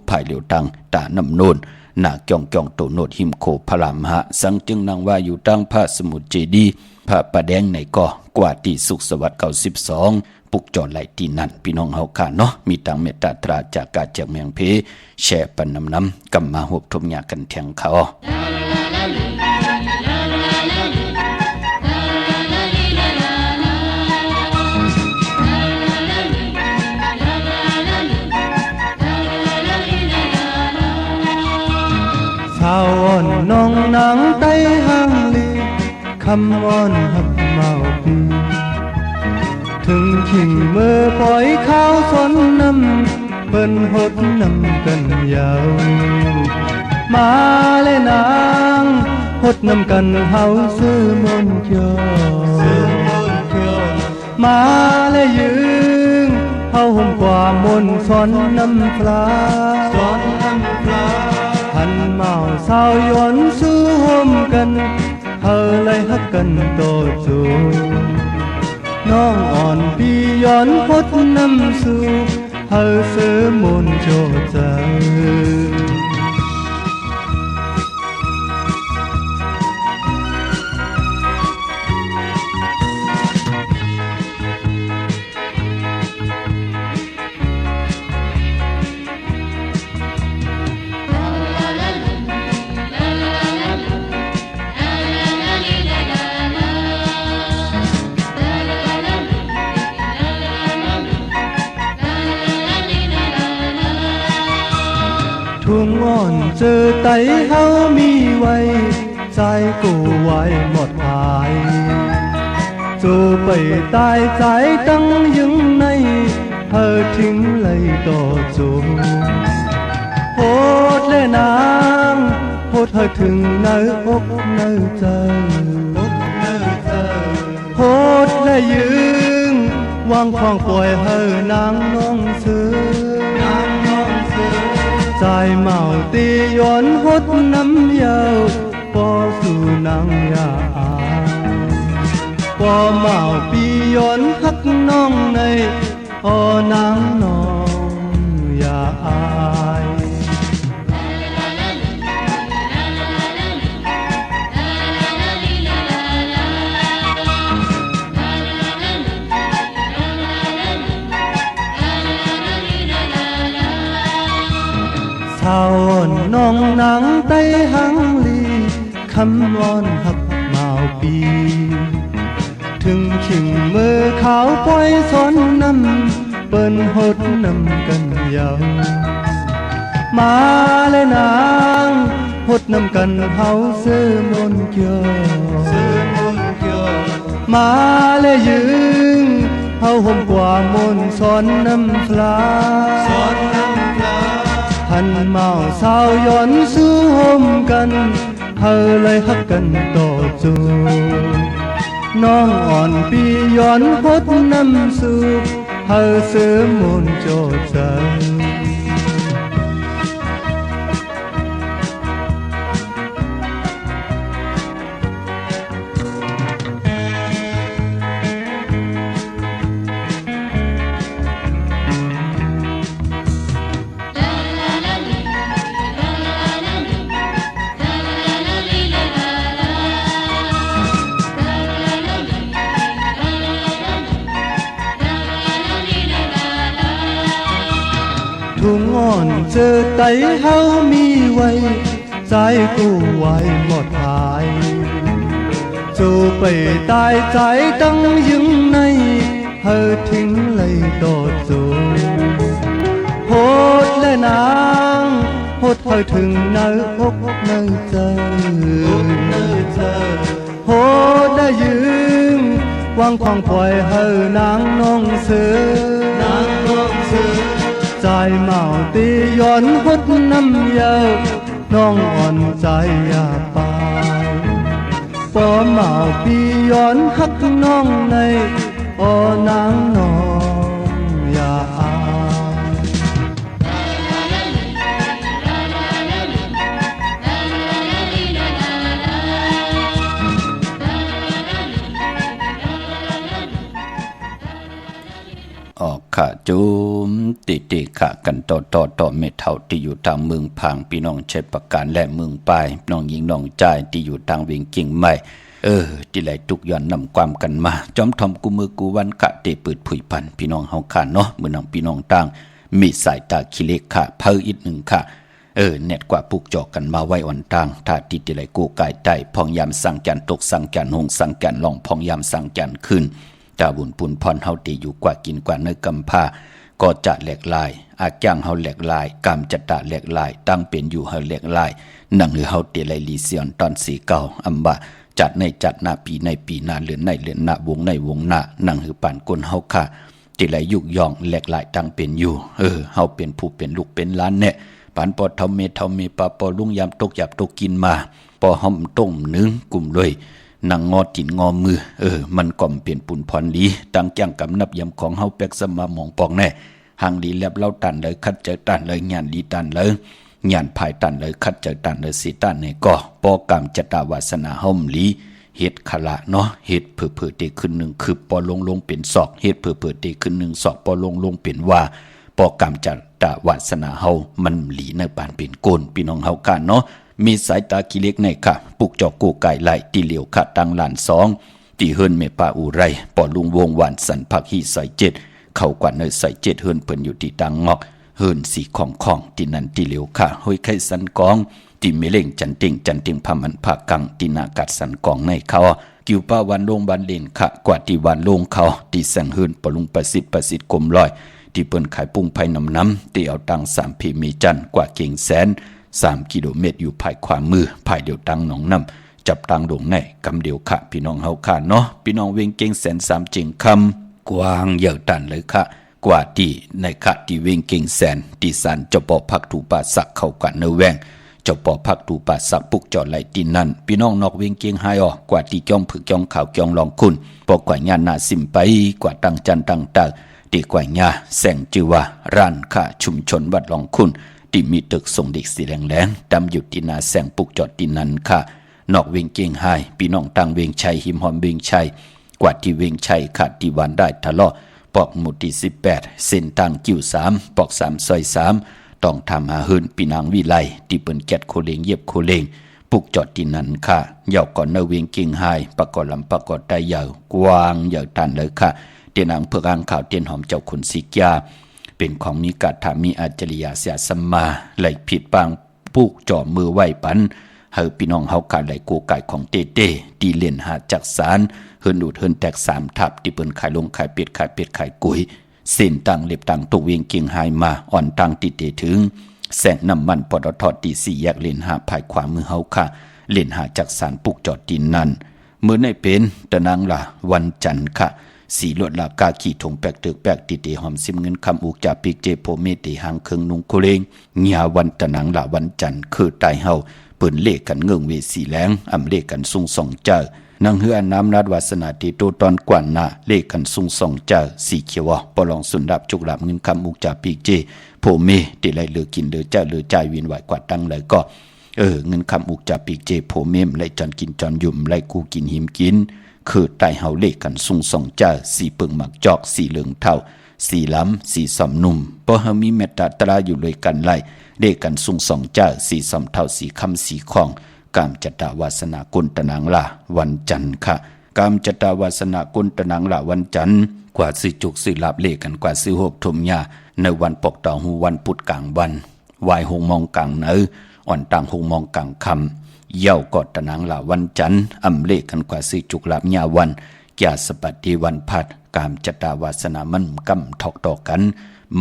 S2: ภายเหลียวตังตาน้ำโนนนาจ้องโตโนดหิมโคพรามหะสังจึงนางว่าอยู่ตั้งพระสมุทรเจดีพระประแดงในก่อกว่าที่สุขสวัสดิ์92ปุกจอไหลที่นั่นพี่น้องเฮาค่ะเนาะมีตังเมตตาตราจากกาจากเมืองเพแช่ปันน้ำกำมาหบทมยากันแทงเขา
S5: สาวอ่อนน้องนางไต้ห้างลีคำอ่อนหับเมาปีถึงขิงเมื่อปล่อยข้าวสนน้ำเปิ้นหดน้ำกันยาวมาเลยนางหดน้ำกันเฮาซื้อมนเกียวมาเลยยืงเฮาห่มกว่ามนสอนน้ำปลาหันเมาสาวยวนสู้ห่มกันเฮาเลยฮักกันโตจูน้องอ่อนปีย้อนพดน้ำสู่เฮาเสือมนโจเจอทุ่งอ่อนเจอไตเฮามีไว้ใจกูไว้หมดหายจูไปตายใจตั้งยังในเธอทิ้งเลยต่อจูโหดและนางโหดเธอถึงเนื้ออกเนื้อใจโหดและยืงวางควางปล่อยเธอนางน้องซื้อใจเมาตีย้อนหดน้ำยาวปอสู่นางยาอาปอเมาปีย้อนหักน้องในนางน้องยาอายสาวน้องนางไต้หังลีคำวอนหักเมาปีถึงขิงมือขาวปล่อยสอนน้ำเปิ้นหดน้ำกันยาวมาเลยนางหดน้ำกันเฮาเสื้อมนเกียวมาเลยยืงเฮาห่มกว่ามนสอนน้ำปลาหันเมาสาวย้อนสู้ห่มกันเฮาเลยฮักกันต่อจูน้องอ่อนปีย้อนพดน้ำสู่เฮาเสือมนโจใจทุ่งอ่อนเจอไตเฮามีไว้ใจกูไว้หมดหายจูไปตายใจตั้งยังในเฮาทิ้งเลยต่อจูโหดและนาง เคยถึงเนื้ออกเนื้อเจอโหได้ยืงวางควางปล่อยเฮอนางน้องเสือใจเมาตีย้อนหดน้ำเยาน้องอ่อนใจอย่าไปปอเมาปีย้อนหักน้องในโอนางน้องอย่าอาย
S2: ออกข่าจุมติข่ากันต่อเม็ดเท่าที่อยู่ทางเมืองพังพี่น้องใช้ประการและเมืองปลายน้องหญิงน้องใจที่อยู่ทางเวียงกิ่งใหม่ที่ไหลทุกย้อนนำความกันมาจอมทอมกูมือกูวันขะเตเปิดผุยพันพี่น้องเฮาขาเนาะเมื่อน้องพี่น้องต่างมีสายตาขี้เล็กค่ะเพิ่อีกหนึ่งค่ะเน็ตกว่าปลูกจอกกันมาไว้อ่อนต่างถ้าที่ไหลกูกายใต้พองยามสั่งจันตกสั่งจันหงสั่งจันลองพองยามสั่งจันขึ้นตาบุญปุนพรเฮาตีอยู่กว่ากินกว่าเนื้อกำพาก็จะแหลกลายอาจ้างเฮาแหลกลายกามจะตะแหลกลายตั้งเป็นอยู่เฮาแหลกลายนั่งหือเฮาตีไหลลีเซียนตอนสีเก่าอำบะจัดในจัดหน้าปีในปีหน้าเลือนในเลือนหน้าวงในวงหน้านั่งหือป่านก้นเฮาค่ะตีไหลยุกย่องแหลกลายตั้งเป็นอยู่เฮาเป็นผู้เป็นลูกเป็นล้านเนี่ยปานปอเท่าเมปาปอลุงยามตกหยับตกกินมาปอหอมต้มนึงกลุ่มเลยนางงอจินงอมือมันก่อมเปลี่ยนปุ่นพรลีตั้งจ้างกำนับยำของเฮาแปกสมาหมองปองแน่หางดีแลบเล่าตันเลยคัดเจอตันเลยงานดีตันเลยงานภายตันเลยคัดเจอตันเลยสีตันในก่อปอกรรมจตาวาสนาห่มลีเฮ็ดขละเนาะเฮ็ดเผื่อเตขึ้นหนึ่งคือปอลงเป็นศอกเฮ็ดเผื่อเตขึ้นหนึ่งศอกปอลงเป็นว่าปอกรรมจตาวาสนาเฮามันหลีในปานเป็นโกนพี่น้องเฮากันเนาะมีสายตาขี้เล็กในค่ะปลูกจอกกูไก่ไหลตีเหลียวขะตังหลานสองตีเฮิรนเมป้าอูไรปอลุงวงหวานสันผักฮีใส่เจ็ดเข้ากว่าเนยใส่เจ็ดเฮิรนเปิ้นอยู่ที่ตังงอกเฮิรนสีของตีนันตีเหลียวค่ะห้อยไข่สันกองตีเมเล่งจันเต็งพามันผักกังตีนากัดสันกองในเขากิวป้าวันลงบันเลนค่ะกว่าที่วันลงเขาตีแสงเฮิรนปลุงประสิทธิ์กลมลอยที่เปิ้นขายปุ้งไผ่น้ำตีเอาตัง3 พีมีจันกว่าเก่งแสน3 กิโลเมตรอยู่ภายขวามือภายเดียวตังหนองน้ำจับตังดงในกำเดียวค่ะพี่น้องเฮาค่ะเนาะพี่น้องเวงเก่งแสน3 จิงคำกวางเยอะตันเลยค่ะกว่าที่ในค่ะที่เวงเก่งแสนที่สันเจ้าปอพักถูป่าสักเข้ากันเนแวงเจ้าปอพักถูป่าสักปุกจอดไหลตีนั่นพี่น้องนอกเวงเก่งไฮออกกว่าที่จ้องผึกจ้องข่าวจ้องลองคุณปอกว่าญาณาสิมไปกว่าตังจันตังตาดีกว่าญาแสงจือว่าร้านค่ะชุมชนวัดลองคุณที่มีตึกส่งเด็กสีแรงดำอยู่ที่นาแสงปุกจอดที่นั้นค่ะนอกเวงเก่งไฮพี่น้องตังเวงชัยหิมหอมเวงชัยกว่าที่เวงชัยขาดที่วันได้ทะเลาะปอกหมุดที่18เส้นตังกิ้ว3ปอก3ซอย3ต้องทำหาหืนปีนางวิไลที่เปิ้นแกดโคเลงเย็บโคเลงปุกจอดที่นั้นค่ะยาวก่อนเนเวงเก่งไฮประกอบลำประกอบได้ยาวกว้างยาวตันเลยค่ะเตียนางเพื่ออ่างข่าวเตียนหอมเจ้าคุณสิกยาเป็นของมีกาถามีอาจริยาเสียสมมาไหลผิดปางปุกจ่อมือไหวปันเฮาพี่น้องเฮาขาไหลกูไก่ของเต้ตีเล่นหาจักสารเฮินดูดเฮินแตก3 ทับที่เปิ้นขายลงขายเป็ดขายกุยเส้นตังเล็บตังตกเวียงเกียงไฮมาอ่อนตังติเตถึงแสงน้ำมันปตทตี4 แยกเล่นหาภายขวามือเฮาค่ะเล่นหาจักสารปุกจอดดินนั้นเมื่อในเป็นตะนางละวันจันทร์ค่ะสีลวดลากาขี่ถงแปกตึกแปกติเตหอมซิมเงินคำอุกจากปีกเจโพเมติหางเคิงนุงโคเลงเงียวันตะนังละวันจันทร์คือตายเฮาเปิ้นเลขกันเงิงเวสีแหลงอำเลขกันซุงส่องเจ้านางเฮือน้ำนัดวาสนาติโตตอนกว่านาเลขกันซุงส่องเจ้าสีเขียวปลองสุนดับจุกหลับเงินคำอุกจากปีกเจโพเมติไรเลือกินเลือเจ้าเลือใจวินไหวกว่าตั้งเลยก็เงินคำอุกจากปีกเจโพเมมไรจอนกินจอนยุ่มไรกูกินหิมกินคือไต่เฮาเลขกันซุงส่องเจ้าสีเปิงหมักจอกสีเหลืองเท่าสีล้ำสีสอมนุ่มเพราะเฮามีเมตตาตราอยู่เลยกันไล่เลขกันซุงส่องเจ้าสีสอมเท่าสีคำสีคองกามจตาวาสนากุลตนางละวันจันทร์ค่ะกามจตาวาสนากุลตนางละวันจันทร์กว่าซื้อจุกซื้อลาบเลขกันกว่าซื้อหกทมยาในวันปกต่อหูวันพุธกลางวันวายหงมองกลางเนื้ออ่อนต่างหงมองกลางคำเย่ากอดตนางละวันจันทร์อำเลขกันกว่าซื้อจุกลาบยาวันแก่สปัตติวันพัด กามจตาวาสนามันกำทอกต่อกัน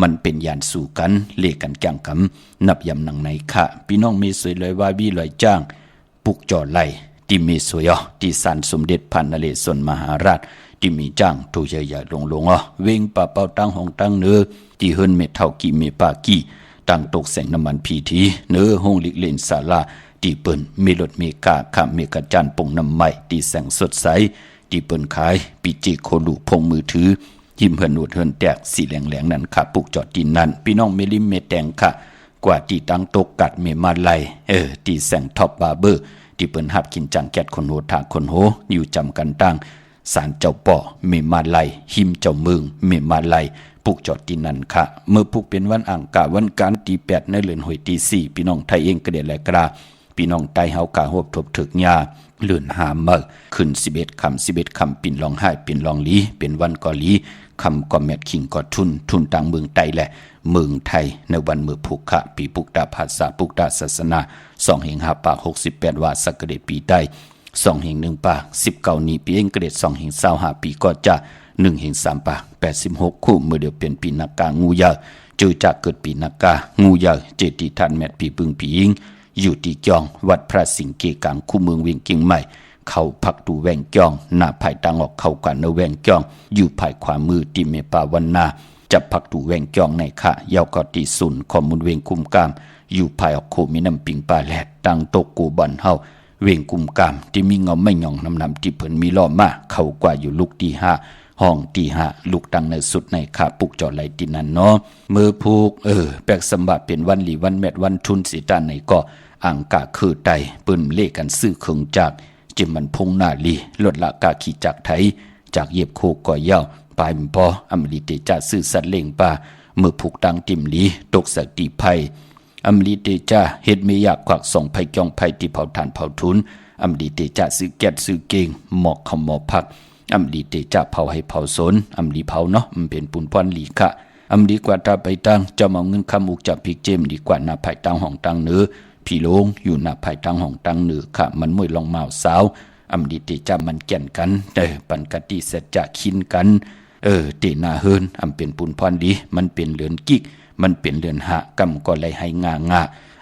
S2: มันเป็นยานสู่กันเลกันแก่งกำนับยำหนังในค่ะพี่น้องมีสวยเลยว่าวีลอยจ้างปุกจอดไหลที่มีสวยที่ศาลสมเด็จพระนเรศวรมหาราชที่มีจ้างถูใหญ่ๆลงเวงป่าเป่าตั้งห้องตั้งเนื้อที่เฮิรนเมเท่ากี่เมปากี่ตั้งตกแสงน้ำมันพีทีเนื้อห้องลิกเลนศาลาที่เปิ้นมีรถเมกาขับเมกะจันปงน้ำใหม่ที่แสงสดใสที่เปิ้นขายปีจิโคลูพงมือถือยิ้มเหินหนวดเหินแตกสีแหลงๆนั่นค่ะปุกจอดดินนั้นพี่น้องเมลิมเมแตงค่ะกว่าที่ตั้งตกกัดเมมาไลที่แสงท็อปบาร์เบอร์ที่เปิ้นหับกินจังแกดคนโหทาคนโหอยู่จำกันตั้งศาลเจ้าป่อเมมาไลหิมเจ้าเมืองเมมาไลปุกจอดดินนั้นค่ะเมื่อปุกเป็นวันอ่างกาวันการตี8ในเดือนหอยตี4พี่น้องไทยเองก็ได้แลกราพี่น้องไต้เฮากะฮบทบถึกยาเลื่อนหาเมื่อขึ้น11คำปิ่นร้องไห้ปิ่นร้องลีเป็นวันกอลีคำก็แมดขิงก็ทุนต่างเมืองไต้แหละเมืองไทยในวันมือผูกขะปีปุกดาภาษาปุกดาศาสนา2แห่ง5ปาก68ว่าสักเดปีใต้2แห่ง1ปาก19นี้ปีเองเกรด2แห่ง25ปีก็จะ1แห่ง3ปาก86คู่เมื่อเดียวเป็นปีนักกางูยาวจือจากเกิดปีนักกางูยาวเจติทันแมดปีปึงปียิงอยู่ที่จองวัดพระสิงห์เกกลางคู่เมืองเวียงเกียงใหม่เขาพักดูแวงจองหน้าภายตังออกเข้ากันในแวงจองอยู่ภายขวามือที่เมปาวันนาจะพักดูแวงจองในค่ะยาวกอตีศูนย์ข้อมูลเวงกุมกามอยู่ภายออกโคมีน้ำปิงปลาแหลดตังโตกูบอนเฮาเวงกุมกามที่มีเงาไม่หย่องน้ำที่เพิ่นมีล้อมาเข้ากว่าอยู่ลูกที่5ห้องที่5ลูกตังในสุดในค่ะปุกจอไหลตินันเนาะมือผูกแปลกสมบัติเป็นวันหลีวันแมดวันทุนสิตาในก็อ่างกาคือไตปืนเล่กันซื้อเครื่องจากจิมันพงนาลีลดละกาขี่จากไทยจากเย็บโคก่อยยาวปลายมพออมริเตจาซื้อสัตว์เล่งป่าเมื่อผูกตังติมลีตกสติภัยอมริเตจาเฮ็ดไม่อยากควักส่งภัยจองภัยที่เผาทานเผาทุนอมริเตจาซื้อแก๊สซื้อเก่งหมอกขมอพักอมริเตจาเผาให้เผาสนอมริเผาเนาะมันเป็นปุนพรลีค่ะอมริกว่าตาไปตังจะมาเงินคำอุกจากพิกเจมดีกว่าหน้าภายตังห้องตังเนื้อพี่ลงอยู่หน้าภายตังห้องตังเนื้อค่ะมันมวยลองเมาสาวอำดิเตจามันแก่นกันปันกติเสจะคินกันเตนาเฮินอำเป็นปุนพรดีมันเป็นเหลือนกิกมันเป็นเหลือนหะกำก็เลยให้งา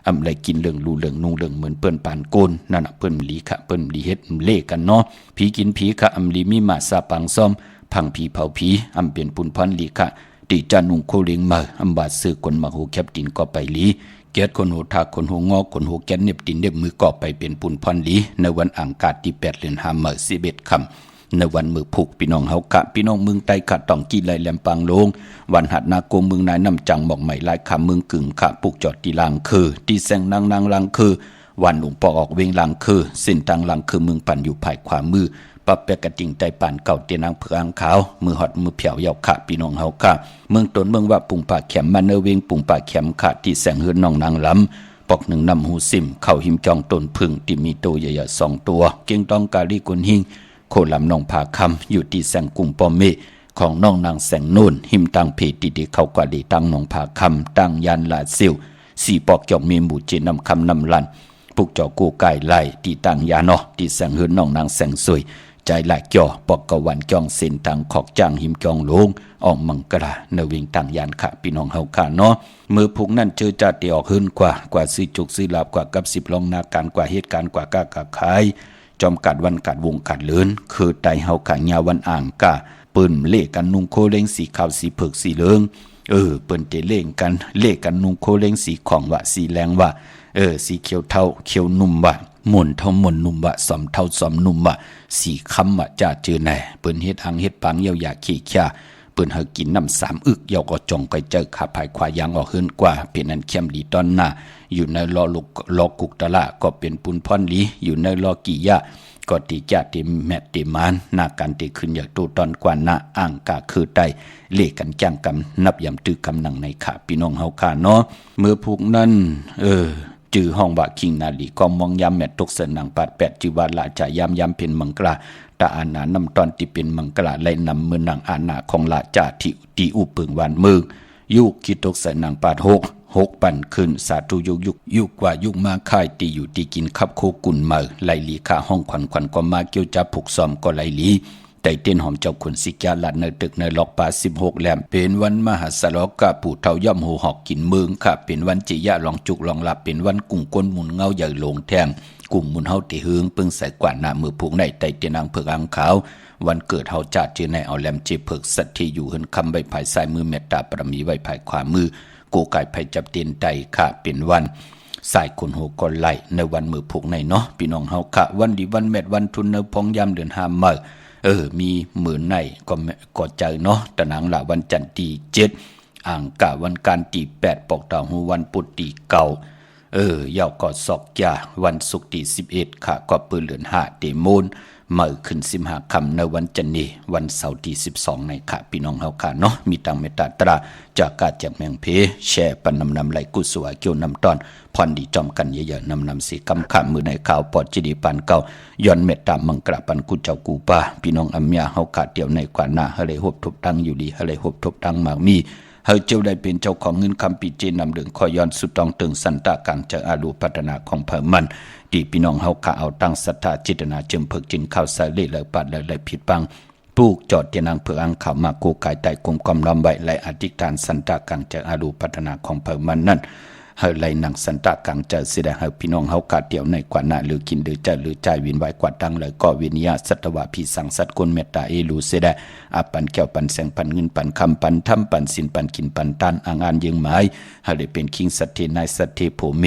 S2: อำเลยกินเรื่องรูเรื่องนุ่งเรื่องเหมือนเปิ้นปานโกนนั่นน่ะเปิ้นลีค่ะเปิ้นลีเฮ็ดเล่กันเนาะผีกินผีค่ะอำลีมีมาซาปังซ่อมพังผีเผาผีอำเป็นปุนพรลีค่ะติจานุงโคเลงมาอำบาดซื้อคนมาโหแคปตินก็ไปลีเกียรติคนหูทาคนหูงอคนหูแกนเน็บตินเน็บมือก่อไปเป็นปุนพรลีในวันอ่างกาดที่8เดือน5เมื่อ11ค่ำในวันมือผูกพี่น้องเฮากะพี่น้องเมืองใต้กะต้องกี่ไหลแหลมปางโลงวันหัดนาโกเมืองนายน้ำจังหมอกใหม่ลายคำเมืองกึ่งขะปุกจอดที่ลางคือที่แสงนางลางคือวันหลวงปอออกเวงลางคือเส้นทางลางคือเมืองปั่นอยู่ภายขวามือปะแปกกะติงไตป่านเก่าเตียนางเผืองขาวมือหอดมือเผียวยาวขะพี่น้องเฮากะเมืองตนเมืองว่าปุ่งป่าแขมมาเนเวงปุ่งป่าแขมขะที่แสงเฮือนน้องนางลำปอกหนึ่งนำหูซิมเข้าหิมจองต้นพึ่งที่มีโตใหญ่ๆ2ตัวเก่งต้องกาลีกุนหิงโคลำน้องผาคำอยู่ที่แสงกุ่มปอมเมของน้องนางแสงโน่นหิมตังเพติดีเข้ากว่าดีตั้งน้องผาคำตั้งยันลาซิวสี่ปอกจอกมีหมู่เจนำคำนำลันปุกจอกูไก่ไล่ที่ตั้งยาเนาะที่แสงเฮือนน้องนางแสงสวยใจหลายจ่อปอกกะวันจองเส้นทางขอกจางหิมจองโลงออกมังกราในวิ่งต่างยานขะพี่น้องเฮาค่ะเนาะมือพุกนั่นเจอจัดเตียวขึ้นกว่าซื้อจุกซื้อลาบกว่ากับ10ลองนาการกว่าเหตุการณ์กว่ากะขายจอมกัดวันกัดวงกัดเลินคือไตเฮาขะยาวันอ่างกะปืนเล่กันนุ่งโคเล้งสีขาวสีเผือกสีเหลืองเปิ้นเตเล่งกันเล่กันนุ่งโคเล้งสีของว่าสีแรงว่าสีเขียวเทาเขียวนุ่มว่าหม่นเท่าหม่นนุ่มว่าสอมเท่าสอมนุ่มว่าสีคำว่าจะเจอแน่เปิ้นเฮ็ดอังเฮ็ดปังยาวอยากขี้ข่าเปิ้นเฮากินน้ำ3อึกยาวก็จ่องก็เจอขาภายขวายางออกขึ้นกว่าเป็นอันเข้มดีตอนหน้าอยู่ในลอกุกตะละก็เป็นปุนพรลีอยู่ในลอกี่ยะก็ติจะติแมตติมานหน้ากันติขึ้นอย่างตูตอนกว่าหน้าอ่างกะคือไตเลกันจ้างกำนับยำตื้อกำนังในขาพี่น้องเฮาค่ะเนาะเมื่อพวกนั้นจือห้องบะคิงนาลีกองมองยามแมตตกเสนัง8จือว่าละจายามเป็นมังกลาตาอาณานำตอนที่เป็นมังกลาไล่นำมือนางอาณาของละจาที่ตีอุปึงวันมือยุกคิดตกเสนัง6ปั่นขึ้นสาธุยุกกว่ายุกมาค่ายตีอยู่ตีกินขับโคกุนเมอไหลลีขาห้องขวัญก็มาเกี่ยวจับผูกซ้อมก็ไหลลีต แต่เต้นหอมเจ้าขุนสิกาลัดในตึกในล็อกป่า16แหลมเป็นวันมหัสลกะปู่เฒ่าย่อมหูหอกกินเมืองค่ะเป็นวันจิยะลองจุกลองหลับเป็นวันกุ้งก้นหมุนเงาใหญ่ลงแทงกลุ่มมุนเฮาติหึงปึงใส่กว่าหน้ามือผูกในไตเตียนางเผือกอังขาววันเกิดเฮาจัดเจอในเอาแหลมเจเผือกสัตที่อยู่หึนคำใบภายซ้ายมือเมตตาปรมีไว้ภายขวามือโกไก่ภัยจับเตียนไตค่ะเป็นวันสายคนโหกอนไหลในวันมือผูกในเนาะพี่น้องเฮาค่ะวันดีวันแมดวันทุนเนพองยามเดือน5มื้อมีมื้อในก็เจอเนาะตะหนังละวันจันทร์ที่7อ่างกะวันการที่8ปอกดาวฮูวันพุธที่9ยาวก็ศอกยาวันศุกร์ที่11ค่ะก็ปืนเหลือน5เดมูนมื้อขึ้น15ค่ำในวันจันทร์นี้วันเสาร์ที่12ในค่ะพี่น้องเฮาค่ะเนาะมีตังเมตตาตราจากกาจากแมงเพแชร์ปันนำไหลกุศลเกี่ยวนำตอนพรดีจอมกันเยอะๆนำสีกำขำมือในข่าวปอดจิดีปันเก่าย้อนเมตตามังกระปันกุเจ้ากูป้าพี่น้องอัมยาเฮาค่ะเดียวในกว่าหน้าเฮาเลยหบทบดังอยู่ดีเฮาเลยหบทบดังมากมีเฮาเจ้าได้เป็นเจ้าของเงินคำปีเจนำเดืองคอยย้อนสุดต้องตึงสันตากังจากอาลูพัฒนาของเพิ่มมันดีพี่น้องเฮาค่ะเอาตั้งศรัทธาจิตนาจึงเพิกจินข้าวสาลีและปัดและผิดบังปลูกจอดเตียนางเผือกอังขาวมากูกายไตกลมกอมลำใบและอธิษฐานสันตากังจากอาลูพัฒนาของเพิ่มมันนั่นเฮาไลนังสันตากังจะสิได้เฮาพี่น้องเฮากาเดียวในกว่าหน้าหรือกินหรือใจวินไว้กว่าดังเลยก็วิญญาสัตวะพี่สังสัตกุลเมตตาลูสิได้อปันแก้วปันแสงปันเงินปันคำปันธรรมปันศีลปันกินปันทานอ่างานยิงหมายเฮาได้เป็นคิงสัตเทนายสัตเทโพเม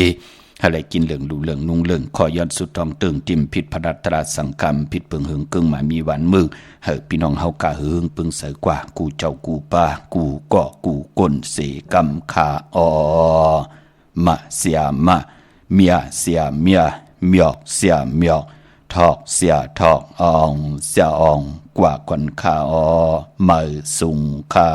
S2: อะไรกินเหลืองดูเหลืองนุ่งเหลืองขอย้อนสุดทองตึงติมผิดพระดัตราสังคำผิดเปิงหึงกึ่งหมายมีหวานมือเฮาพี่น้องเฮากะหึงปึงเสยกว่ากูเจ้ากูป้ากูก็กูก้นเสกำขาอมาเสียมาเมียเสียเมียเมียเสียเมียทอกเสียทอกอองเสียอองกว่าคนขามือสุงคา